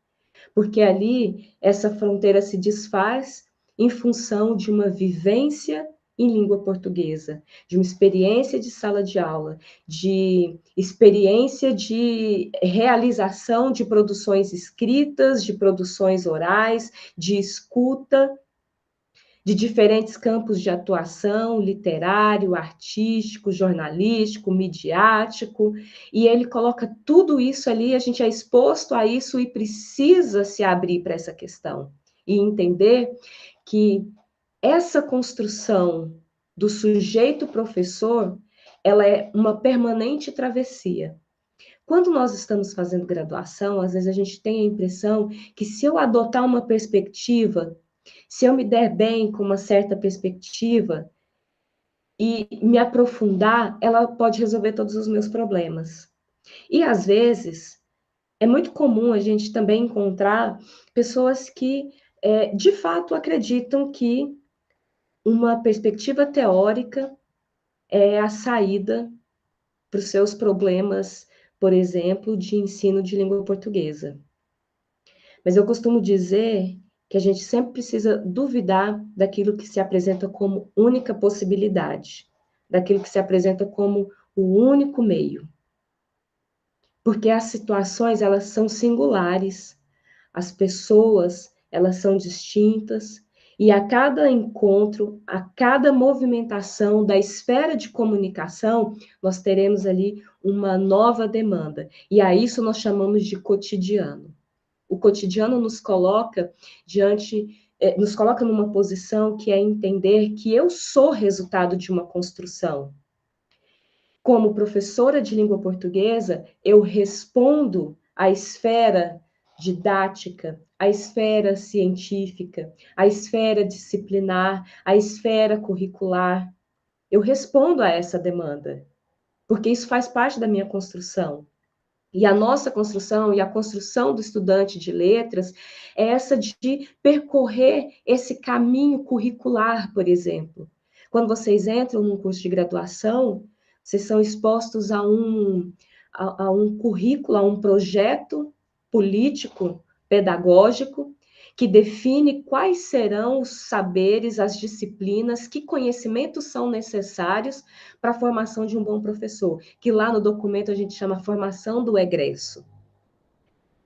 Porque ali essa fronteira se desfaz em função de uma vivência em língua portuguesa, de uma experiência de sala de aula, de experiência de realização de produções escritas, de produções orais, de escuta, de diferentes campos de atuação, literário, artístico, jornalístico, midiático, e ele coloca tudo isso ali, a gente é exposto a isso e precisa se abrir para essa questão e entender que essa construção do sujeito professor, ela é uma permanente travessia. Quando nós estamos fazendo graduação, às vezes a gente tem a impressão que se eu adotar uma perspectiva, se eu me der bem com uma certa perspectiva e me aprofundar, ela pode resolver todos os meus problemas. E às vezes é muito comum a gente também encontrar pessoas que de fato acreditam que uma perspectiva teórica é a saída para os seus problemas, por exemplo, de ensino de língua portuguesa. Mas eu costumo dizer que a gente sempre precisa duvidar daquilo que se apresenta como única possibilidade, daquilo que se apresenta como o único meio. Porque as situações, elas são singulares, as pessoas, elas são distintas, e a cada encontro, a cada movimentação da esfera de comunicação, nós teremos ali uma nova demanda. E a isso nós chamamos de cotidiano. O cotidiano nos coloca nos coloca numa posição que é entender que eu sou resultado de uma construção. Como professora de língua portuguesa, eu respondo à esfera didática, à esfera científica, à esfera disciplinar, à esfera curricular. Eu respondo a essa demanda, porque isso faz parte da minha construção. E a nossa construção e a construção do estudante de letras é essa de percorrer esse caminho curricular, por exemplo. Quando vocês entram num curso de graduação, vocês são expostos a um currículo, a um projeto político, pedagógico, que define quais serão os saberes, as disciplinas, que conhecimentos são necessários para a formação de um bom professor, que lá no documento a gente chama formação do egresso.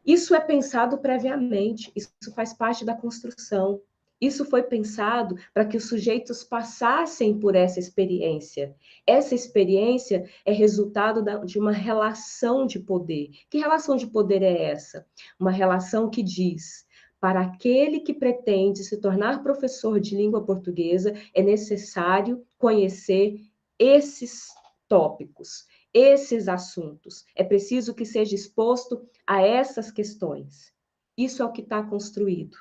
Isso é pensado previamente, isso faz parte da construção. Isso foi pensado para que os sujeitos passassem por essa experiência. Essa experiência é resultado de uma relação de poder. Que relação de poder é essa? Uma relação que diz: para aquele que pretende se tornar professor de língua portuguesa, é necessário conhecer esses tópicos, esses assuntos. É preciso que seja exposto a essas questões. Isso é o que está construído.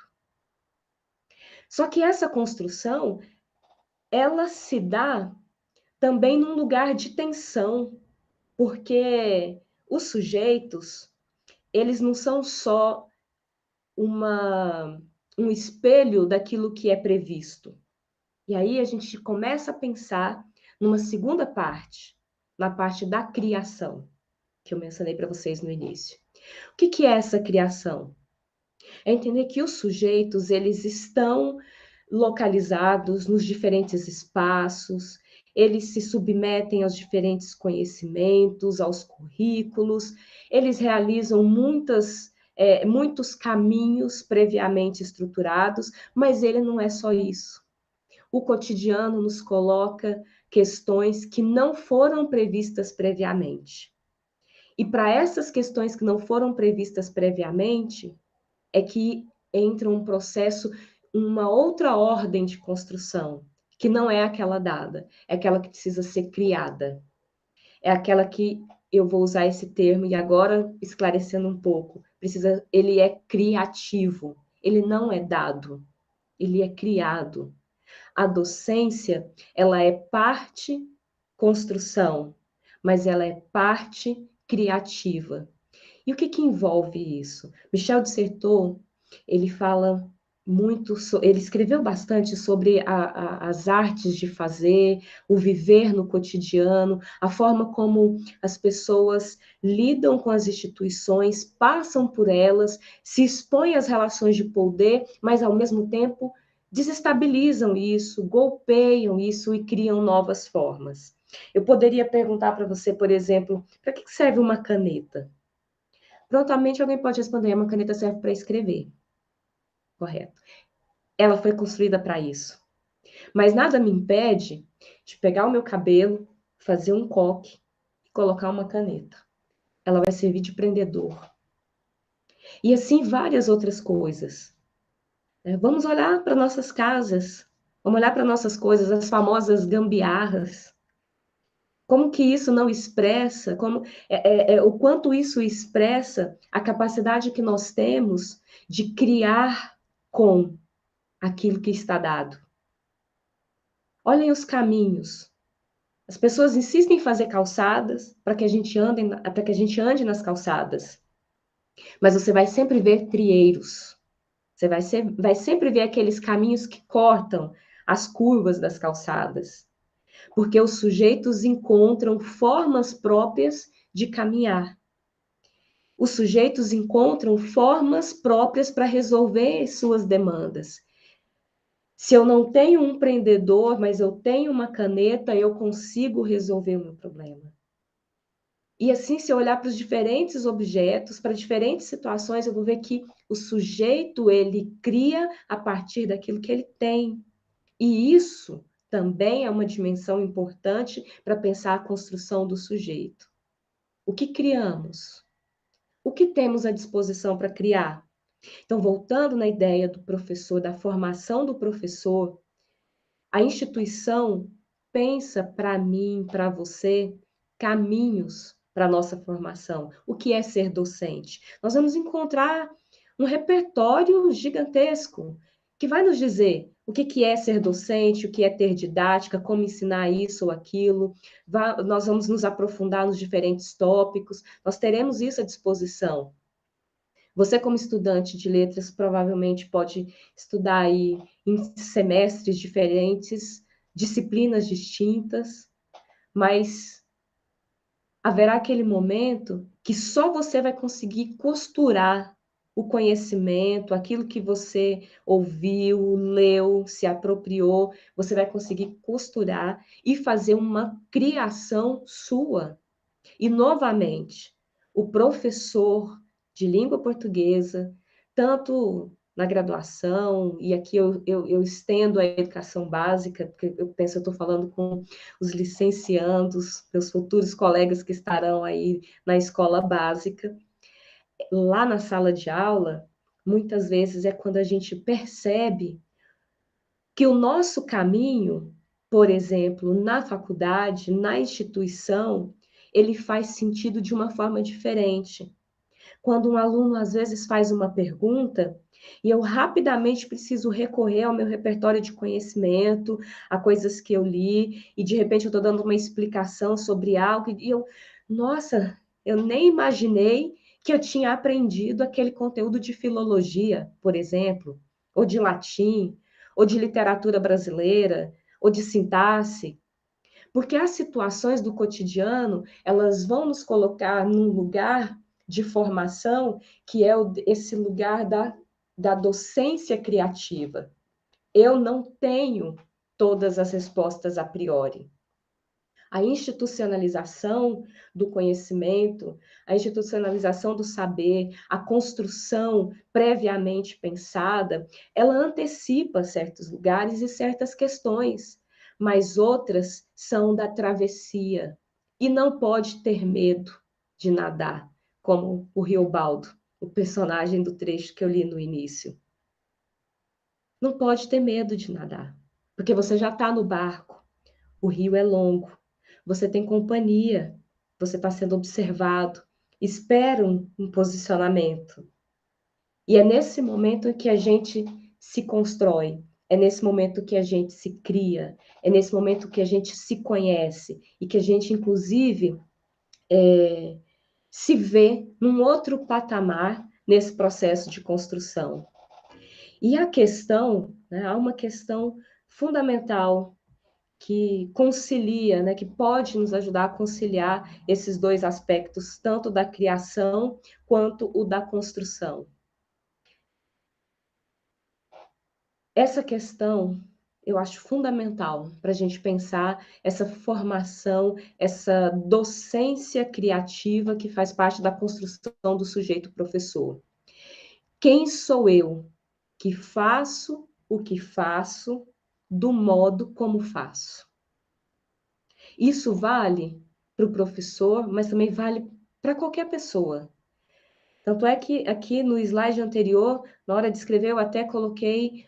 Só que essa construção, ela se dá também num lugar de tensão, porque os sujeitos, eles não são só um espelho daquilo que é previsto. E aí a gente começa a pensar numa segunda parte, na parte da criação, que eu mencionei para vocês no início. O que é essa criação? É entender que os sujeitos, eles estão localizados nos diferentes espaços, eles se submetem aos diferentes conhecimentos, aos currículos, eles realizam muitos caminhos previamente estruturados, mas ele não é só isso. O cotidiano nos coloca questões que não foram previstas previamente. E para essas questões que não foram previstas previamente, é que entra um processo, uma outra ordem de construção, que não é aquela dada, é aquela que precisa ser criada. É aquela que eu vou usar esse termo, e agora esclarecendo um pouco, ele é criativo, ele não é dado, ele é criado. A docência, ela é parte construção, mas ela é parte criativa. E o que envolve isso? Michel de Certeau, ele fala muito, ele escreveu bastante sobre as artes de fazer, o viver no cotidiano, a forma como as pessoas lidam com as instituições, passam por elas, se expõem às relações de poder, mas ao mesmo tempo desestabilizam isso, golpeiam isso e criam novas formas. Eu poderia perguntar para você, por exemplo, para que serve uma caneta? Prontamente alguém pode responder, uma caneta serve para escrever. Correto. Ela foi construída para isso. Mas nada me impede de pegar o meu cabelo, fazer um coque e colocar uma caneta. Ela vai servir de prendedor. E assim várias outras coisas. Vamos olhar para nossas casas, vamos olhar para nossas coisas, as famosas gambiarras. Como que isso não expressa, o quanto isso expressa a capacidade que nós temos de criar com aquilo que está dado. Olhem os caminhos. As pessoas insistem em fazer calçadas para que a gente ande nas calçadas. Mas você vai sempre ver trieiros. Você vai sempre ver aqueles caminhos que cortam as curvas das calçadas. Porque os sujeitos encontram formas próprias de caminhar. Os sujeitos encontram formas próprias para resolver suas demandas. Se eu não tenho um prendedor, mas eu tenho uma caneta, eu consigo resolver o meu problema. E assim, se eu olhar para os diferentes objetos, para diferentes situações, eu vou ver que o sujeito, ele cria a partir daquilo que ele tem. E isso também é uma dimensão importante para pensar a construção do sujeito. O que criamos? O que temos à disposição para criar? Então, voltando na ideia do professor, da formação do professor, a instituição pensa para mim, para você, caminhos para a nossa formação. O que é ser docente? Nós vamos encontrar um repertório gigantesco que vai nos dizer o que é ser docente, o que é ter didática, como ensinar isso ou aquilo. Nós vamos nos aprofundar nos diferentes tópicos, nós teremos isso à disposição. Você, como estudante de letras, provavelmente pode estudar aí em semestres diferentes, disciplinas distintas, mas haverá aquele momento que só você vai conseguir costurar o conhecimento, aquilo que você ouviu, leu, se apropriou, você vai conseguir costurar e fazer uma criação sua. E, novamente, o professor de língua portuguesa, tanto na graduação, e aqui eu estendo a educação básica, porque eu penso, eu estou falando com os licenciandos, meus futuros colegas que estarão aí na escola básica. Lá na sala de aula, muitas vezes é quando a gente percebe que o nosso caminho, por exemplo, na faculdade, na instituição, ele faz sentido de uma forma diferente. Quando um aluno, às vezes, faz uma pergunta, e eu rapidamente preciso recorrer ao meu repertório de conhecimento, a coisas que eu li, e de repente eu estou dando uma explicação sobre algo, e nossa, eu nem imaginei que eu tinha aprendido aquele conteúdo de filologia, por exemplo, ou de latim, ou de literatura brasileira, ou de sintaxe. Porque as situações do cotidiano, elas vão nos colocar num lugar de formação que é esse lugar da docência criativa. Eu não tenho todas as respostas a priori. A institucionalização do conhecimento, a institucionalização do saber, a construção previamente pensada, ela antecipa certos lugares e certas questões, mas outras são da travessia. E não pode ter medo de nadar, como o Riobaldo, o personagem do trecho que eu li no início. Não pode ter medo de nadar, porque você já está no barco, o rio é longo, você tem companhia, você está sendo observado, espera um posicionamento. E é nesse momento que a gente se constrói, é nesse momento que a gente se cria, é nesse momento que a gente se conhece e que a gente, inclusive, se vê num outro patamar nesse processo de construção. E a questão, né, há uma questão fundamental que concilia, né, que pode nos ajudar a conciliar esses dois aspectos, tanto da criação quanto o da construção. essa questão eu acho fundamental para a gente pensar essa formação, essa docência criativa que faz parte da construção do sujeito professor. Quem sou eu que faço o que faço do modo como faço? Isso vale para o professor, mas também vale para qualquer pessoa. Tanto é que aqui no slide anterior, na hora de escrever, eu até coloquei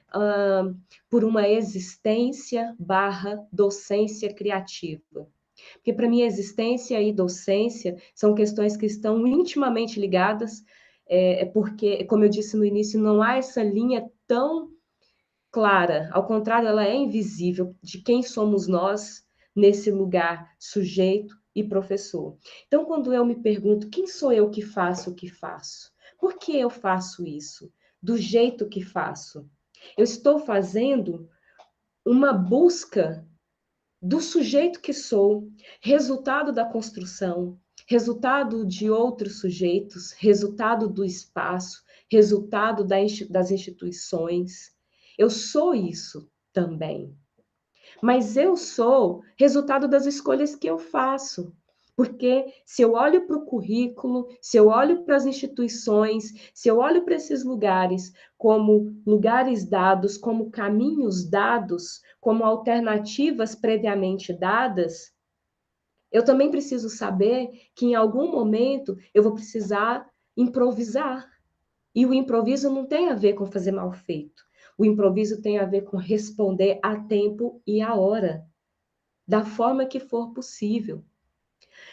por uma existência / docência criativa. Porque para mim existência e docência são questões que estão intimamente ligadas, porque, como eu disse no início, não há essa linha tão clara, ao contrário, ela é invisível de quem somos nós nesse lugar, sujeito e professor. Então, quando eu me pergunto, quem sou eu que faço o que faço? Por que eu faço isso? Do jeito que faço? Eu estou fazendo uma busca do sujeito que sou, resultado da construção, resultado de outros sujeitos, resultado do espaço, resultado das instituições. Eu sou isso também. Mas eu sou resultado das escolhas que eu faço. Porque se eu olho para o currículo, se eu olho para as instituições, se eu olho para esses lugares como lugares dados, como caminhos dados, como alternativas previamente dadas, eu também preciso saber que em algum momento eu vou precisar improvisar. E o improviso não tem a ver com fazer mal feito. O improviso tem a ver com responder a tempo e a hora, da forma que for possível.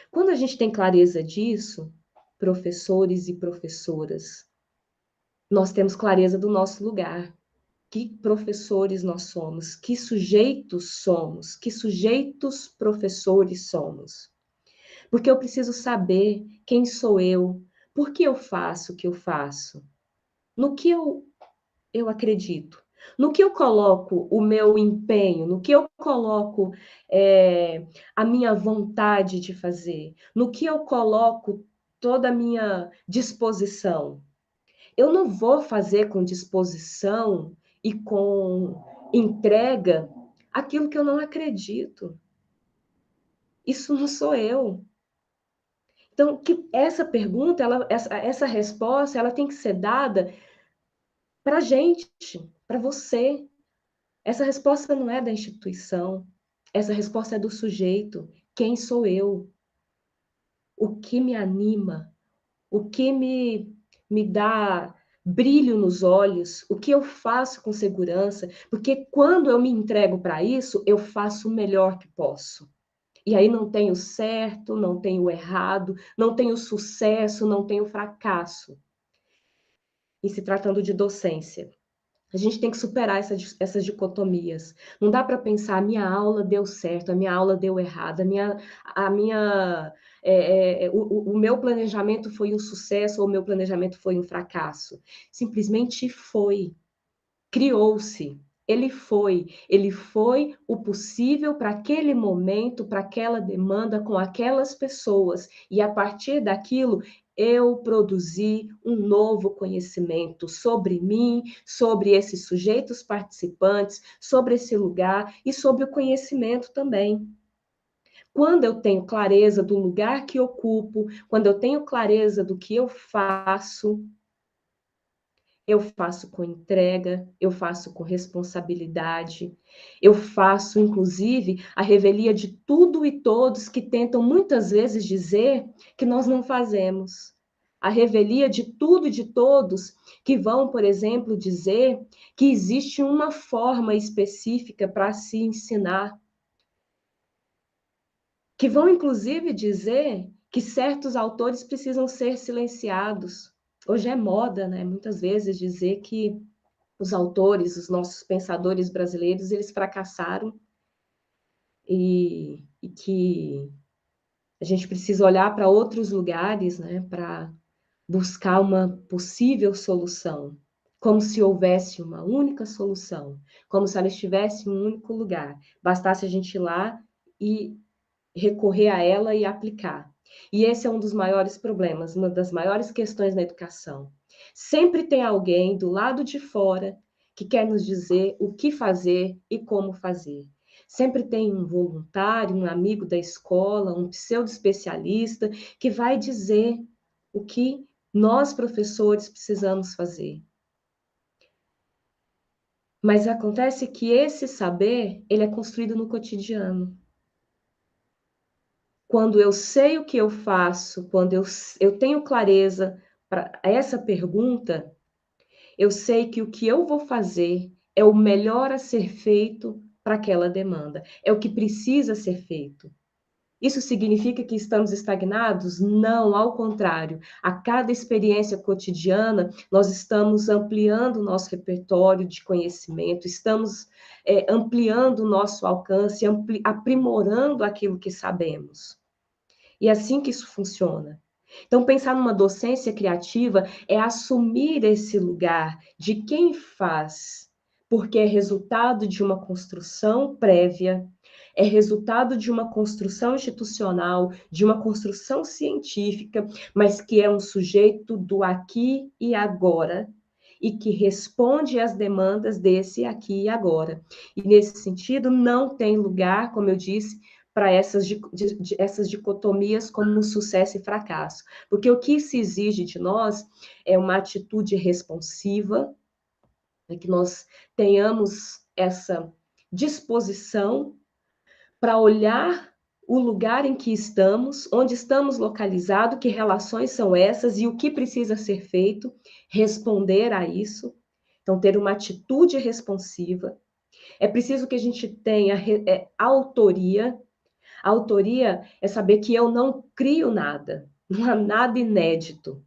Quando a gente tem clareza disso, professores e professoras, nós temos clareza do nosso lugar. Que professores nós somos, que sujeitos somos, que sujeitos professores somos. Porque eu preciso saber quem sou eu, por que eu faço o que eu faço, no que eu acredito, no que eu coloco o meu empenho, no que eu coloco a minha vontade de fazer, no que eu coloco toda a minha disposição. Eu não vou fazer com disposição e com entrega aquilo que eu não acredito. Isso não sou eu. Então, essa pergunta, essa resposta, ela tem que ser dada para a gente, para você. Essa resposta não é da instituição, essa resposta é do sujeito. Quem sou eu? O que me anima? O que me dá brilho nos olhos? O que eu faço com segurança? Porque quando eu me entrego para isso, eu faço o melhor que posso. E aí não tenho certo, não tenho errado, não tenho sucesso, não tenho fracasso. E se tratando de docência, a gente tem que superar essas dicotomias. Não dá para pensar, a minha aula deu certo, a minha aula deu errado, o meu planejamento foi um sucesso ou o meu planejamento foi um fracasso. Simplesmente foi. Criou-se. Ele foi o possível para aquele momento, para aquela demanda, com aquelas pessoas. E a partir daquilo, eu produzi um novo conhecimento sobre mim, sobre esses sujeitos participantes, sobre esse lugar e sobre o conhecimento também. Quando eu tenho clareza do lugar que ocupo, quando eu tenho clareza do que eu faço com entrega, eu faço com responsabilidade, eu faço, inclusive, a revelia de tudo e todos que tentam muitas vezes dizer que nós não fazemos. A revelia de tudo e de todos que vão, por exemplo, dizer que existe uma forma específica para se ensinar. Que vão, inclusive, dizer que certos autores precisam ser silenciados. Hoje é moda, né? Muitas vezes dizer que os autores, os nossos pensadores brasileiros, eles fracassaram e que a gente precisa olhar para outros lugares, né, para buscar uma possível solução, como se houvesse uma única solução, como se ela estivesse em um único lugar, bastasse a gente ir lá e recorrer a ela e aplicar. E esse é um dos maiores problemas, uma das maiores questões na educação. Sempre tem alguém do lado de fora que quer nos dizer o que fazer e como fazer. Sempre tem um voluntário, um amigo da escola, um pseudo-especialista que vai dizer o que nós, professores, precisamos fazer. Mas acontece que esse saber, ele é construído no cotidiano. Quando eu sei o que eu faço, quando eu tenho clareza para essa pergunta, eu sei que o que eu vou fazer é o melhor a ser feito para aquela demanda, é o que precisa ser feito. Isso significa que estamos estagnados? Não, ao contrário. A cada experiência cotidiana, nós estamos ampliando o nosso repertório de conhecimento, estamos ampliando o nosso alcance, aprimorando aquilo que sabemos. E é assim que isso funciona. Então, pensar numa docência criativa é assumir esse lugar de quem faz, porque é resultado de uma construção prévia, é resultado de uma construção institucional, de uma construção científica, mas que é um sujeito do aqui e agora, e que responde às demandas desse aqui e agora. E, nesse sentido, não tem lugar, como eu disse, para essas dicotomias como sucesso e fracasso. Porque o que se exige de nós é uma atitude responsiva, que nós tenhamos essa disposição para olhar o lugar em que estamos, onde estamos localizados, que relações são essas e o que precisa ser feito, responder a isso. Então, ter uma atitude responsiva. É preciso que a gente tenha autoria. A autoria é saber que eu não crio nada, não há nada inédito.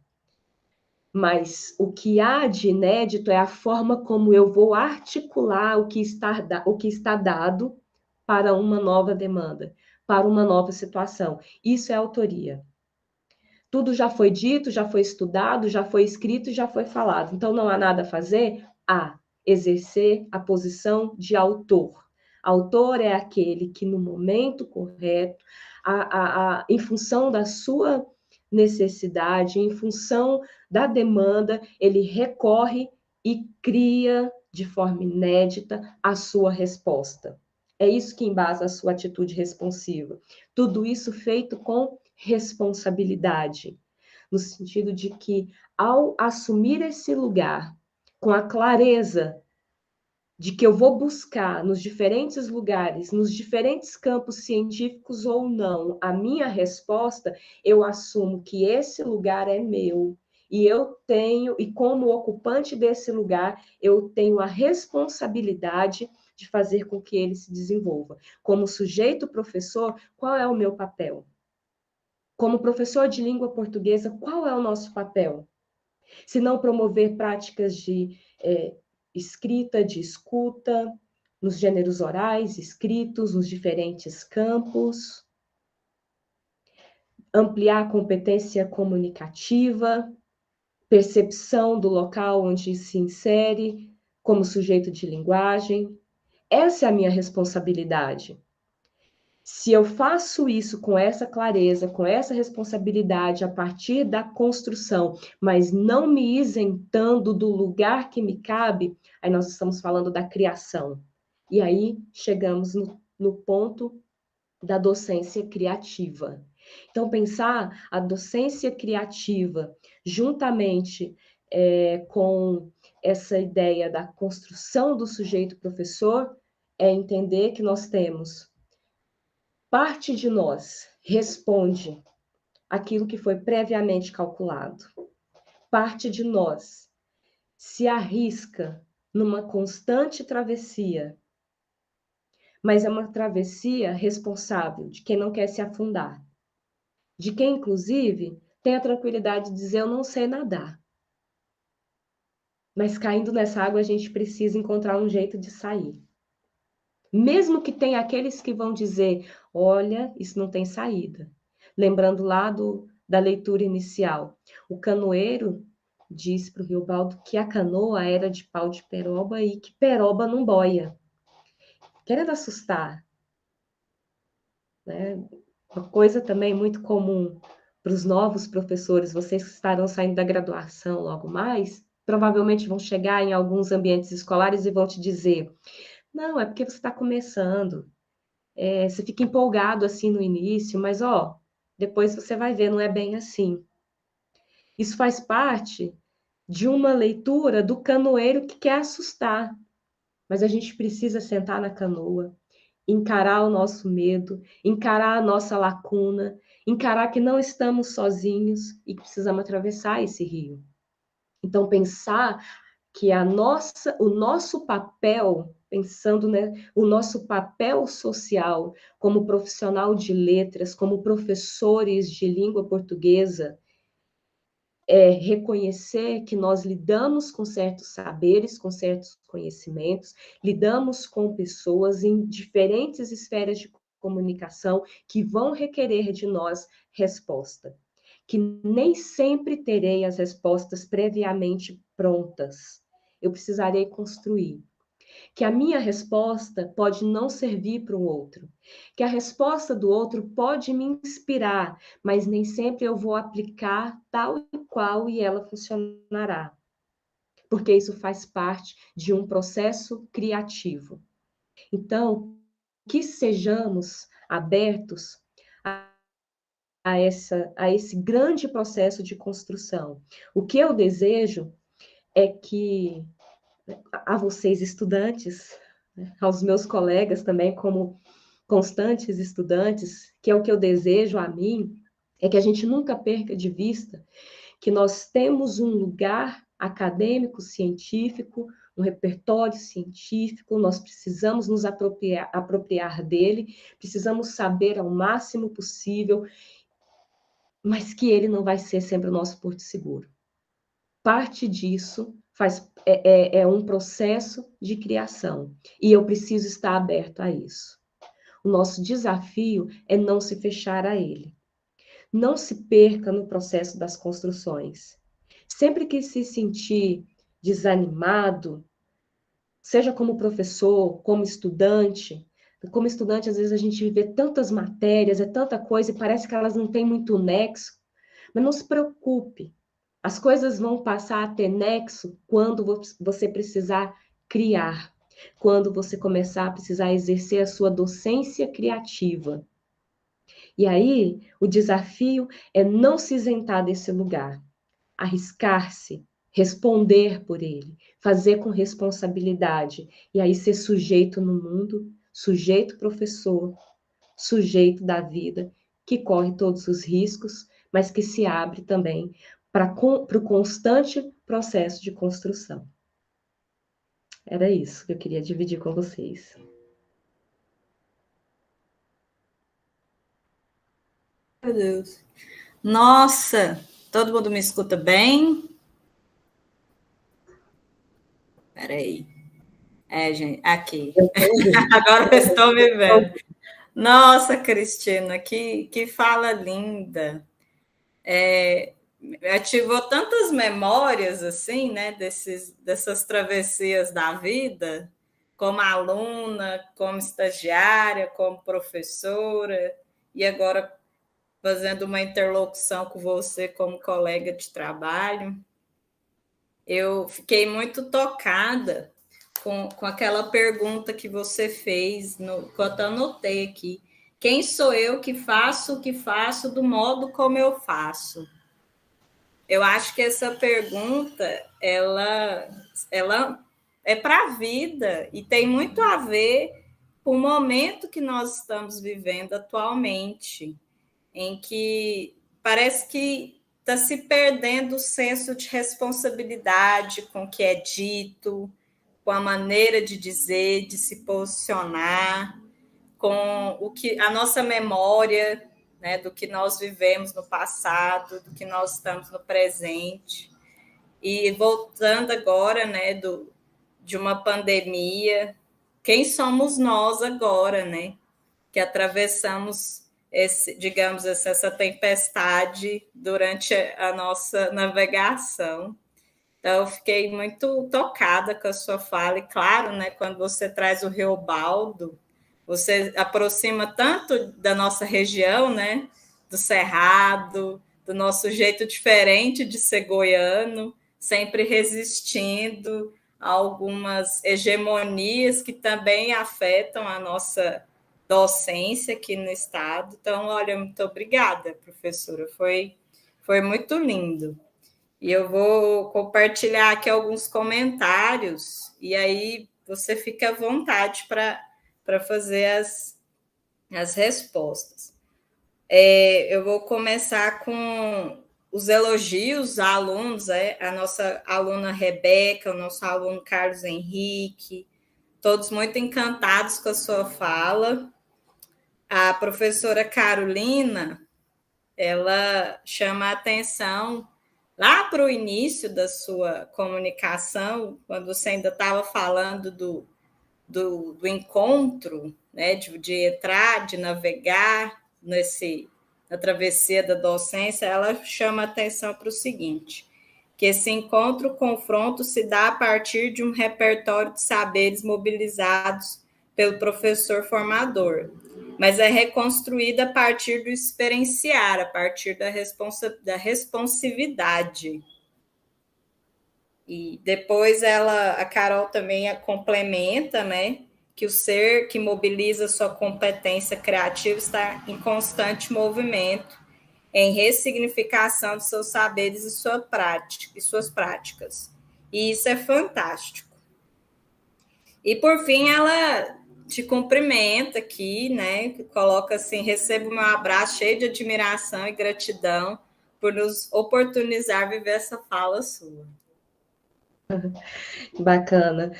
Mas o que há de inédito é a forma como eu vou articular o que está dado para uma nova demanda, para uma nova situação. Isso é autoria. Tudo já foi dito, já foi estudado, já foi escrito, já foi falado. Então não há nada a fazer? Há exercer a posição de autor. Autor é aquele que no momento correto, em função da sua necessidade, em função da demanda, ele recorre e cria de forma inédita a sua resposta. É isso que embasa a sua atitude responsiva. Tudo isso feito com responsabilidade, no sentido de que, ao assumir esse lugar, com a clareza de que eu vou buscar nos diferentes lugares, nos diferentes campos científicos ou não, a minha resposta, eu assumo que esse lugar é meu. E eu tenho, e como ocupante desse lugar, eu tenho a responsabilidade de fazer com que ele se desenvolva. Como sujeito professor, qual é o meu papel? Como professor de língua portuguesa, qual é o nosso papel? Se não promover práticas de escrita, de escuta, nos gêneros orais, escritos, nos diferentes campos, ampliar a competência comunicativa, percepção do local onde se insere como sujeito de linguagem. Essa é a minha responsabilidade. Se eu faço isso com essa clareza, com essa responsabilidade a partir da construção, mas não me isentando do lugar que me cabe, aí nós estamos falando da criação. E aí chegamos no ponto da docência criativa. Então, pensar a docência criativa juntamente com essa ideia da construção do sujeito professor é entender que nós temos parte de nós responde aquilo que foi previamente calculado. Parte de nós se arrisca numa constante travessia, mas é uma travessia responsável de quem não quer se afundar, de quem, inclusive, tem a tranquilidade de dizer: eu não sei nadar. Mas caindo nessa água, a gente precisa encontrar um jeito de sair. Mesmo que tenha aqueles que vão dizer: olha, isso não tem saída. Lembrando lá da leitura inicial, o canoeiro disse para o Riobaldo que a canoa era de pau de peroba e que peroba não boia. Querendo assustar. Né? Uma coisa também muito comum para os novos professores, vocês que estarão saindo da graduação logo mais, provavelmente vão chegar em alguns ambientes escolares e vão te dizer, não, é porque você está começando, você fica empolgado assim no início, mas depois você vai ver, não é bem assim. Isso faz parte de uma leitura do canoeiro que quer assustar, mas a gente precisa sentar na canoa, encarar o nosso medo, encarar a nossa lacuna, encarar que não estamos sozinhos e que precisamos atravessar esse rio. Então, pensar que o nosso papel, pensando, né, o nosso papel social como profissional de letras, como professores de língua portuguesa, é reconhecer que nós lidamos com certos saberes, com certos conhecimentos, lidamos com pessoas em diferentes esferas de comunicação que vão requerer de nós resposta, que nem sempre terei as respostas previamente prontas. Eu precisarei construir. Que a minha resposta pode não servir para o outro, que a resposta do outro pode me inspirar, mas nem sempre eu vou aplicar tal e qual e ela funcionará, porque isso faz parte de um processo criativo. Então, que sejamos abertos a esse grande processo de construção. O que eu desejo é que a vocês, estudantes, aos meus colegas também, como constantes estudantes, que é o que eu desejo a mim, é que a gente nunca perca de vista que nós temos um lugar acadêmico, científico, um repertório científico, nós precisamos nos apropriar dele, precisamos saber ao máximo possível, mas que ele não vai ser sempre o nosso porto seguro. Parte disso é um processo de criação, e eu preciso estar aberto a isso. O nosso desafio é não se fechar a ele. Não se perca no processo das construções. Sempre que se sentir desanimado, seja como professor, como estudante, às vezes a gente vê tantas matérias, é tanta coisa, e parece que elas não têm muito nexo, mas não se preocupe. As coisas vão passar a ter nexo quando você precisar criar, quando você começar a precisar exercer a sua docência criativa. E aí, o desafio é não se isentar desse lugar, arriscar-se, responder por ele, fazer com responsabilidade, e aí ser sujeito no mundo, sujeito professor, sujeito da vida, que corre todos os riscos, mas que se abre também para o constante processo de construção. Era isso que eu queria dividir com vocês. Meu Deus. Nossa, todo mundo me escuta bem? Peraí. Gente, aqui. Agora eu estou me vendo. Nossa, Cristina, que fala linda. Ativou tantas memórias, assim, né, dessas travessias da vida, como aluna, como estagiária, como professora, e agora fazendo uma interlocução com você como colega de trabalho. Eu fiquei muito tocada com aquela pergunta que você fez, quando eu anotei aqui. Quem sou eu que faço o que faço do modo como eu faço? Eu acho que essa pergunta, ela é para a vida e tem muito a ver com o momento que nós estamos vivendo atualmente, em que parece que está se perdendo o senso de responsabilidade com o que é dito, com a maneira de dizer, de se posicionar, com o que a nossa memória, né, do que nós vivemos no passado, do que nós estamos no presente. E voltando agora, né, de uma pandemia, quem somos nós agora, né, que atravessamos digamos, essa tempestade durante a nossa navegação. Então, eu fiquei muito tocada com a sua fala, e claro, né, quando você traz o Reobaldo, você aproxima tanto da nossa região, né, do Cerrado, do nosso jeito diferente de ser goiano, sempre resistindo a algumas hegemonias que também afetam a nossa docência aqui no Estado. Então, olha, muito obrigada, professora, foi muito lindo. E eu vou compartilhar aqui alguns comentários, e aí você fica à vontade para fazer as respostas. Eu vou começar com os elogios a alunos, a nossa aluna Rebeca, o nosso aluno Carlos Henrique, todos muito encantados com a sua fala. A professora Carolina, ela chama a atenção lá para o início da sua comunicação, quando você ainda estava falando do encontro, né, de entrar, de navegar na travessia da docência, ela chama a atenção para o seguinte, que esse encontro-confronto se dá a partir de um repertório de saberes mobilizados pelo professor formador, mas é reconstruída a partir do experienciar, a partir da responsividade. E depois a Carol também a complementa, né, que o ser que mobiliza sua competência criativa está em constante movimento, em ressignificação de seus saberes e suas práticas. E isso é fantástico. E, por fim, ela te cumprimenta aqui, né? Coloca assim: recebo meu abraço cheio de admiração e gratidão por nos oportunizar viver essa fala sua. Bacana.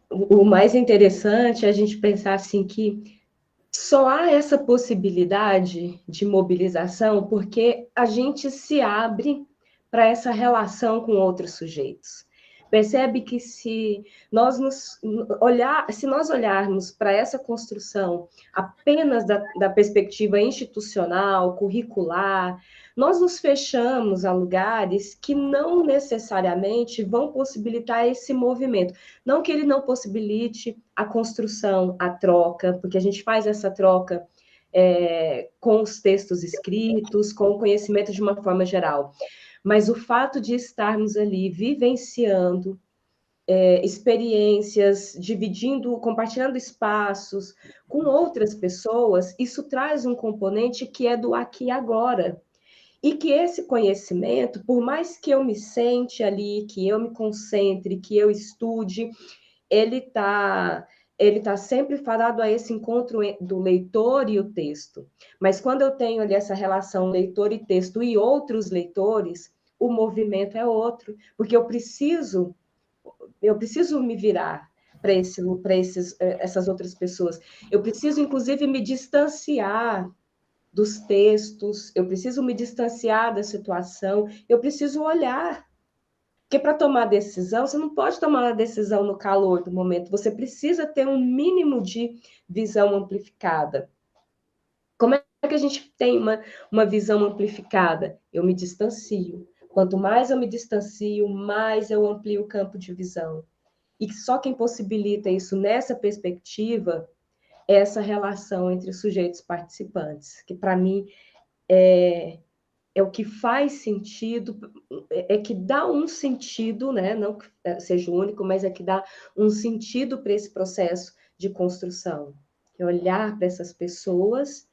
O mais interessante é a gente pensar assim que só há essa possibilidade de mobilização porque a gente se abre para essa relação com outros sujeitos. Percebe que se nós olharmos para essa construção apenas da perspectiva institucional, curricular, nós nos fechamos a lugares que não necessariamente vão possibilitar esse movimento. Não que ele não possibilite a construção, a troca, porque a gente faz essa troca com os textos escritos, com o conhecimento de uma forma geral. Mas o fato de estarmos ali vivenciando experiências, compartilhando espaços com outras pessoas, isso traz um componente que é do aqui e agora. E que esse conhecimento, por mais que eu me sente ali, que eu me concentre, que eu estude, ele está sempre fadado a esse encontro do leitor e o texto. Mas quando eu tenho ali essa relação leitor e texto e outros leitores, o movimento é outro, porque eu preciso me virar para essas outras pessoas. Eu preciso, inclusive, me distanciar dos textos, eu preciso me distanciar da situação, eu preciso olhar. Porque para tomar decisão, você não pode tomar uma decisão no calor do momento, você precisa ter um mínimo de visão amplificada. Como é que a gente tem uma visão amplificada? Eu me distancio. Quanto mais eu me distancio, mais eu amplio o campo de visão. E só quem possibilita isso nessa perspectiva é essa relação entre os sujeitos participantes, que para mim é o que faz sentido, é que dá um sentido, né? Não que seja único, mas é que dá um sentido para esse processo de construção. É olhar para essas pessoas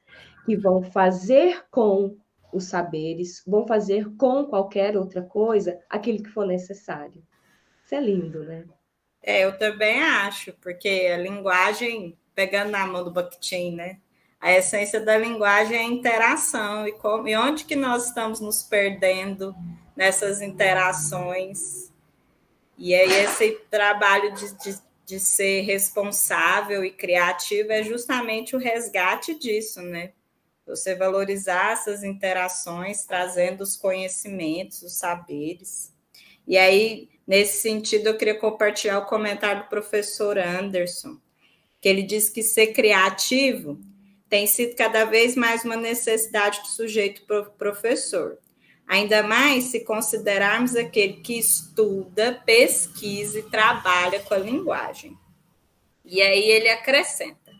que vão fazer com os saberes, vão fazer com qualquer outra coisa aquilo que for necessário. Isso é lindo, né? Eu também acho, porque a linguagem, pegando na mão do Bakhtin, né? A essência da linguagem é a interação, e onde que nós estamos nos perdendo nessas interações? E aí esse trabalho de ser responsável e criativo é justamente o resgate disso, né? Você valorizar essas interações, trazendo os conhecimentos, os saberes. E aí, nesse sentido, eu queria compartilhar o comentário do professor Anderson, que ele diz que ser criativo tem sido cada vez mais uma necessidade do sujeito professor. Ainda mais se considerarmos aquele que estuda, pesquisa e trabalha com a linguagem. E aí ele acrescenta: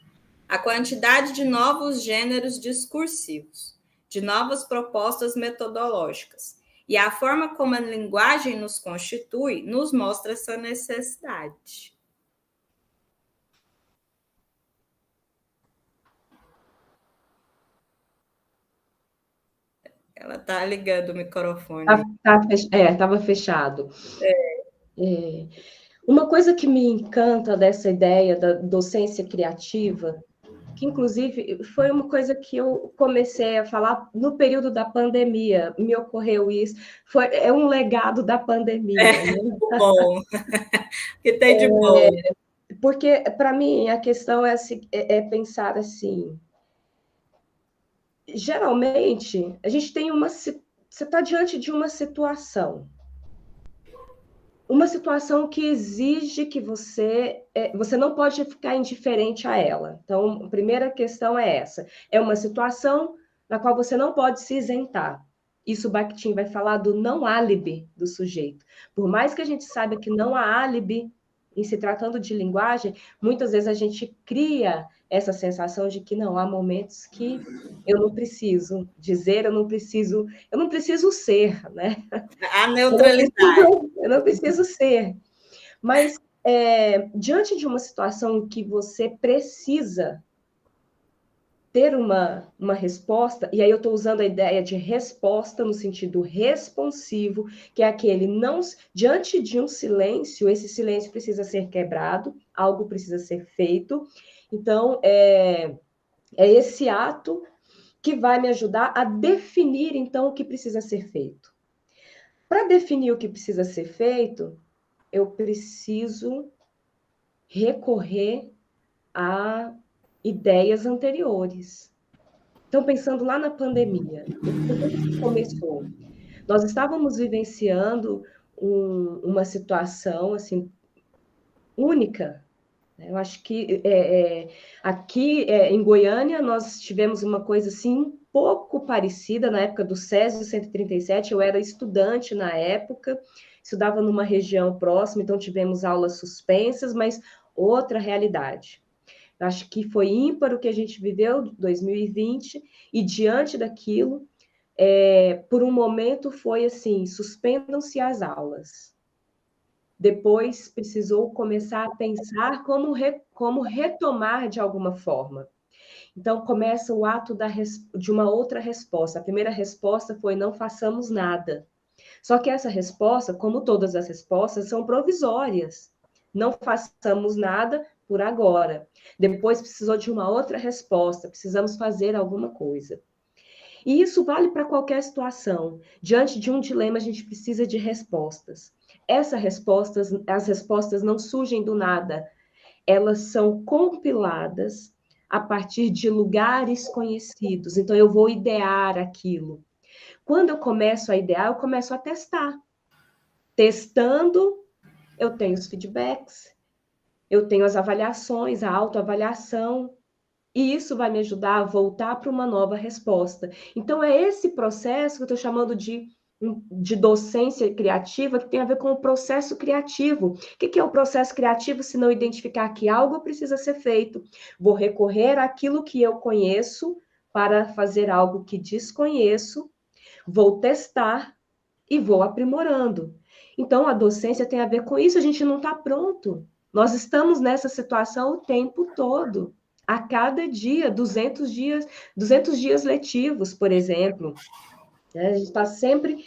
a quantidade de novos gêneros discursivos, de novas propostas metodológicas e a forma como a linguagem nos constitui nos mostra essa necessidade. Ela está ligando o microfone. Estava fechado. Uma coisa que me encanta dessa ideia da docência criativa, que inclusive foi uma coisa que eu comecei a falar no período da pandemia, me ocorreu isso, é um legado da pandemia. Né? Bom, que tem de bom. Porque, para mim, a questão é pensar assim, geralmente, a gente tem você está diante de uma situação que exige que você não pode ficar indiferente a ela. Então, a primeira questão é essa. É uma situação na qual você não pode se isentar. Isso Bakhtin vai falar do não álibi do sujeito. Por mais que a gente saiba que não há álibi em se tratando de linguagem, muitas vezes a gente cria essa sensação de que não, há momentos que eu não preciso dizer, eu não preciso ser, né? A neutralidade. Eu não preciso ser. Mas, diante de uma situação que você precisa ter uma resposta, e aí eu estou usando a ideia de resposta no sentido responsivo, que é aquele não... Diante de um silêncio, esse silêncio precisa ser quebrado, algo precisa ser feito. Então, é esse ato que vai me ajudar a definir, então, o que precisa ser feito. Para definir o que precisa ser feito, eu preciso recorrer a ideias anteriores. Então, pensando lá na pandemia, quando isso começou, nós estávamos vivenciando uma situação assim única. Eu acho que aqui em Goiânia nós tivemos uma coisa assim um pouco parecida na época do Césio 137. Eu era estudante na época, estudava numa região próxima, então tivemos aulas suspensas, mas outra realidade. Eu acho que foi ímpar o que a gente viveu em 2020, e diante daquilo, por um momento foi assim, suspendam-se as aulas. Depois precisou começar a pensar como retomar de alguma forma. Então, começa o ato de uma outra resposta. A primeira resposta foi: não façamos nada. Só que essa resposta, como todas as respostas, são provisórias. Não façamos nada por agora. Depois precisou de uma outra resposta, precisamos fazer alguma coisa. E isso vale para qualquer situação. Diante de um dilema, a gente precisa de respostas. As respostas não surgem do nada. Elas são compiladas a partir de lugares conhecidos. Então, eu vou idear aquilo. Quando eu começo a idear, eu começo a testar. Testando, eu tenho os feedbacks, eu tenho as avaliações, a autoavaliação, e isso vai me ajudar a voltar para uma nova resposta. Então, é esse processo que eu estou chamando de docência criativa, que tem a ver com o processo criativo. O que é o processo criativo se não identificar que algo precisa ser feito? Vou recorrer àquilo que eu conheço para fazer algo que desconheço, vou testar e vou aprimorando. Então, a docência tem a ver com isso, a gente não está pronto. Nós estamos nessa situação o tempo todo. A cada dia, 200 dias letivos, por exemplo. A gente está sempre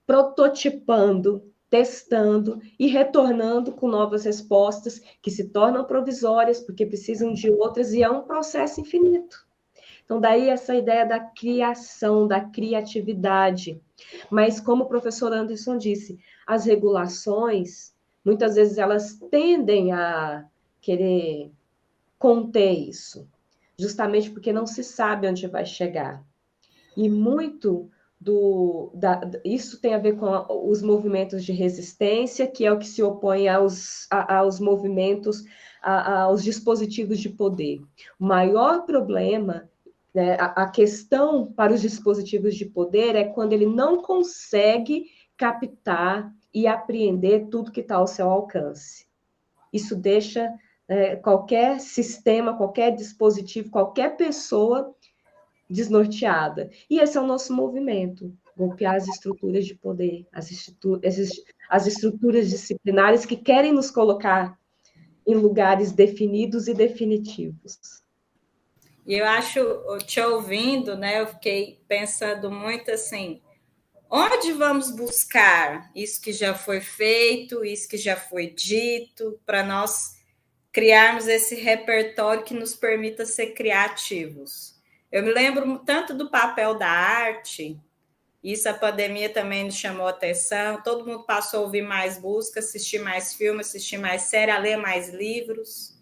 prototipando, testando e retornando com novas respostas que se tornam provisórias, porque precisam de outras, e é um processo infinito. Então, daí essa ideia da criação, da criatividade. Mas, como o professor Anderson disse, as regulações, muitas vezes elas tendem a querer conter isso, justamente porque não se sabe onde vai chegar. E muito isso tem a ver com os movimentos de resistência, que é o que se opõe aos movimentos, aos dispositivos de poder. O maior problema, né, a questão para os dispositivos de poder é quando ele não consegue captar e apreender tudo que está ao seu alcance. Isso deixa qualquer sistema, qualquer dispositivo, qualquer pessoa desnorteada. E esse é o nosso movimento. golpear as estruturas de poder, as estruturas disciplinares que querem nos colocar em lugares definidos e definitivos. E eu acho, te ouvindo, né, eu fiquei pensando muito assim, onde vamos buscar isso que já foi feito, isso que já foi dito, para nós criarmos esse repertório que nos permita ser criativos? Eu me lembro tanto do papel da arte, isso a pandemia também nos chamou a atenção, todo mundo passou a ouvir mais música, assistir mais filmes, assistir mais série, a ler mais livros.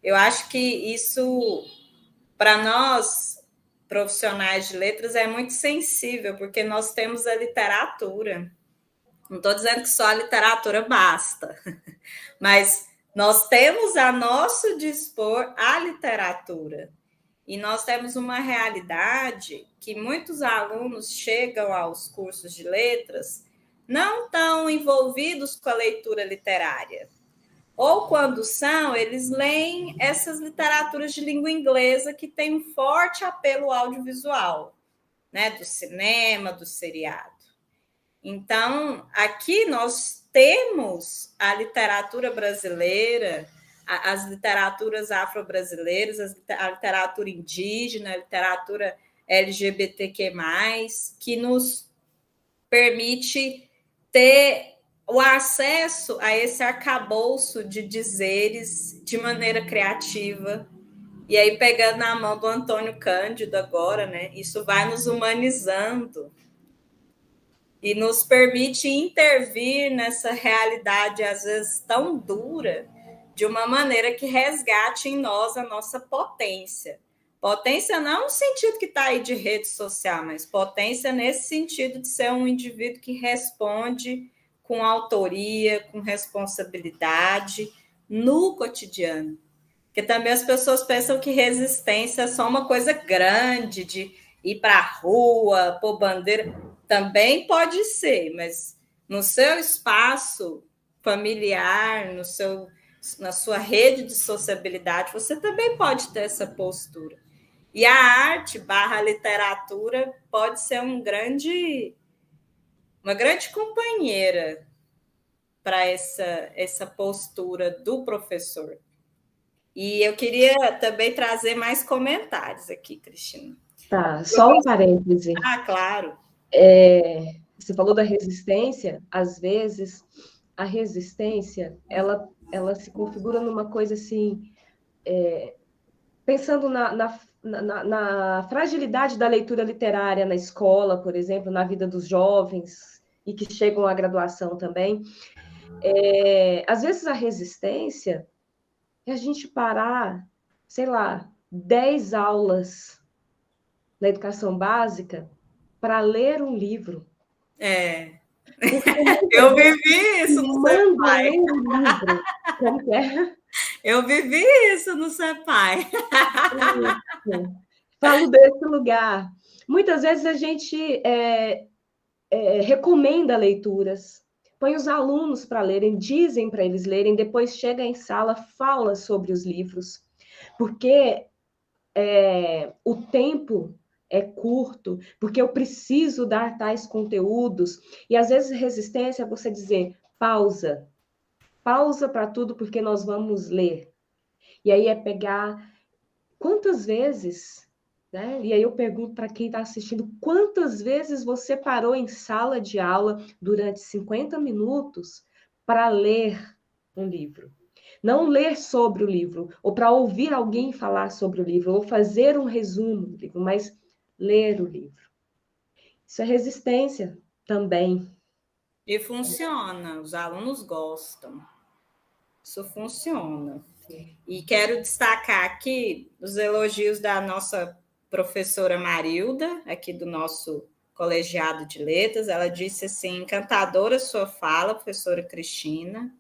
Eu acho que isso, para nós, profissionais de letras, é muito sensível, porque nós temos a literatura. Não estou dizendo que só a literatura basta, mas nós temos a nosso dispor a literatura. E nós temos uma realidade que muitos alunos chegam aos cursos de letras não estão envolvidos com a leitura literária. Ou quando são, eles leem essas literaturas de língua inglesa que têm um forte apelo audiovisual, né? Do cinema, do seriado. Então, aqui nós temos a literatura brasileira, as literaturas afro-brasileiras, a literatura indígena, a literatura LGBTQ+, que nos permite ter o acesso a esse arcabouço de dizeres de maneira criativa. E aí, pegando na mão do Antônio Cândido agora, né, isso vai nos humanizando e nos permite intervir nessa realidade, às vezes, tão dura, de uma maneira que resgate em nós a nossa potência. Potência não no sentido que está aí de rede social, mas potência nesse sentido de ser um indivíduo que responde com autoria, com responsabilidade no cotidiano. Porque também as pessoas pensam que resistência é só uma coisa grande, de ir para a rua, pôr bandeira. Também pode ser, mas no seu espaço familiar, na sua rede de sociabilidade, você também pode ter essa postura. E a arte / literatura pode ser uma grande companheira para essa postura do professor. E eu queria também trazer mais comentários aqui, Cristina. Tá, só um parêntese. Ah, claro. Você falou da resistência, às vezes a resistência, ela se configura numa coisa assim, pensando na fragilidade da leitura literária na escola, por exemplo, na vida dos jovens, e que chegam à graduação também. Às vezes a resistência é a gente parar, sei lá, 10 aulas na educação básica para ler um livro. Eu vivi isso no CEPAI. Como que é? Eu vivi isso no CEPAI. Falo desse lugar. Muitas vezes a gente recomenda leituras, põe os alunos para lerem, dizem para eles lerem, depois chega em sala, fala sobre os livros, porque o tempo é curto, porque eu preciso dar tais conteúdos, e às vezes resistência é você dizer, pausa para tudo, porque nós vamos ler. E aí é pegar quantas vezes, né? E aí eu pergunto para quem está assistindo, quantas vezes você parou em sala de aula durante 50 minutos para ler um livro? Não ler sobre o livro, ou para ouvir alguém falar sobre o livro, ou fazer um resumo do livro, mas ler o livro. Isso é resistência também. E funciona, os alunos gostam. Isso funciona. E quero destacar aqui os elogios da nossa professora Marilda, aqui do nosso colegiado de letras. Ela disse assim, encantadora sua fala, professora Cristina.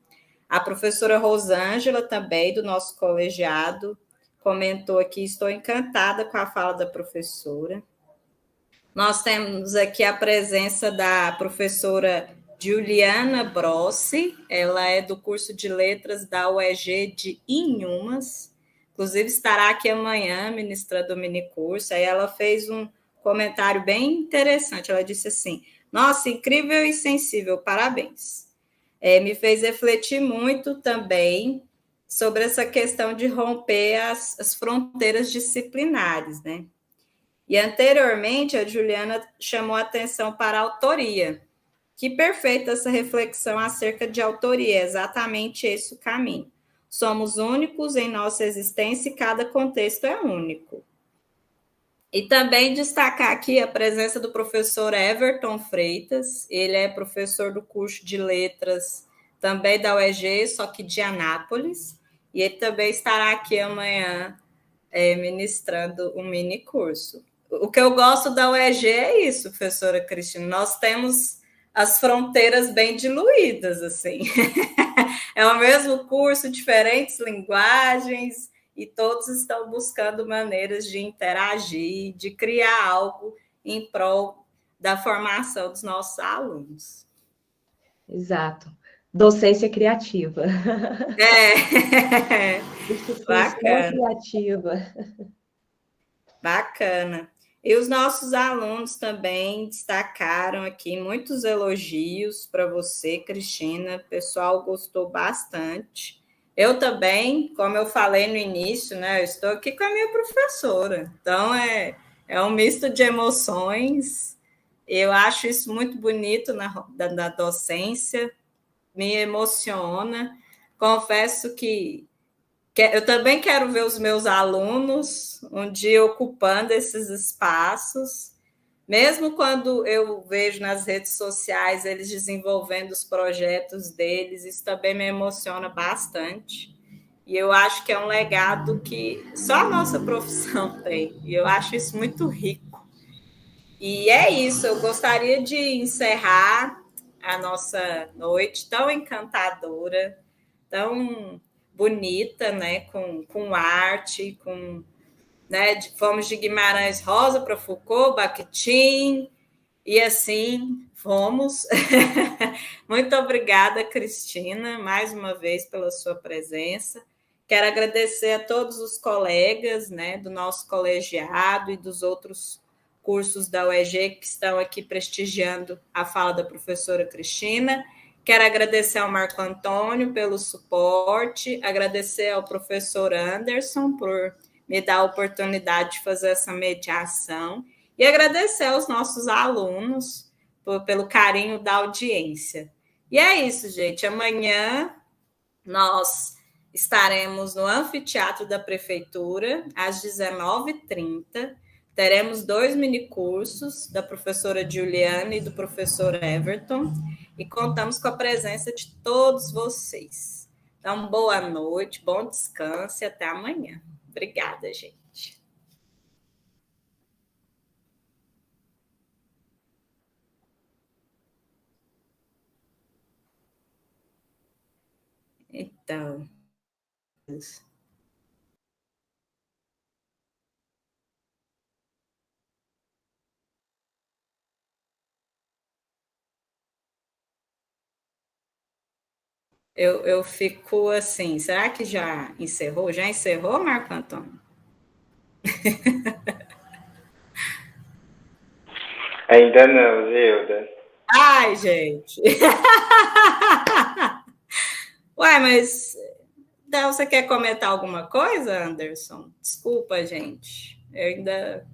A professora Rosângela também, do nosso colegiado, comentou aqui, estou encantada com a fala da professora. Nós temos aqui a presença da professora Juliana Brossi, ela é do curso de letras da UEG de Inhumas, inclusive estará aqui amanhã ministrando o minicurso, aí ela fez comentário bem interessante. Ela disse assim: nossa, incrível e sensível, parabéns. Me fez refletir muito também sobre essa questão de romper as fronteiras disciplinares, né? E anteriormente a Juliana chamou a atenção para a autoria. Que perfeita essa reflexão acerca de autoria, é exatamente esse o caminho. Somos únicos em nossa existência e cada contexto é único. E também destacar aqui a presença do professor Everton Freitas, ele é professor do curso de letras também da UEG, só que de Anápolis, e ele também estará aqui amanhã ministrando um mini curso. O que eu gosto da UEG é isso, professora Cristina, nós temos as fronteiras bem diluídas, assim. É o mesmo curso, diferentes linguagens, e todos estão buscando maneiras de interagir, de criar algo em prol da formação dos nossos alunos. Exato. Docência criativa. Bacana. Criativa. Bacana. E os nossos alunos também destacaram aqui muitos elogios para você, Cristina. O pessoal gostou bastante. Eu também, como eu falei no início, né? Eu estou aqui com a minha professora. Então, é um misto de emoções. Eu acho isso muito bonito na docência. Me emociona. Confesso que eu também quero ver os meus alunos um dia ocupando esses espaços, mesmo quando eu vejo nas redes sociais eles desenvolvendo os projetos deles, isso também me emociona bastante. E eu acho que é um legado que só a nossa profissão tem, e eu acho isso muito rico. E é isso, eu gostaria de encerrar a nossa noite tão encantadora, tão bonita, né, com arte, né, fomos de Guimarães Rosa para Foucault, Bakhtin, e assim fomos. Muito obrigada, Cristina, mais uma vez pela sua presença. Quero agradecer a todos os colegas, né, do nosso colegiado e dos outros cursos da UEG que estão aqui prestigiando a fala da professora Cristina. Quero agradecer ao Marco Antônio pelo suporte, agradecer ao professor Anderson por me dar a oportunidade de fazer essa mediação e agradecer aos nossos alunos pelo carinho da audiência. E é isso, gente. Amanhã nós estaremos no Anfiteatro da Prefeitura, às 19h30. Teremos 2 minicursos da professora Juliana e do professor Everton, e contamos com a presença de todos vocês. Então, boa noite, bom descanso e até amanhã. Obrigada, gente. Então... Eu fico assim, será que já encerrou? Já encerrou, Marco Antônio? Ainda não, Zilda. Ai, gente! Ué, mas então, você quer comentar alguma coisa, Anderson? Desculpa, gente. Eu ainda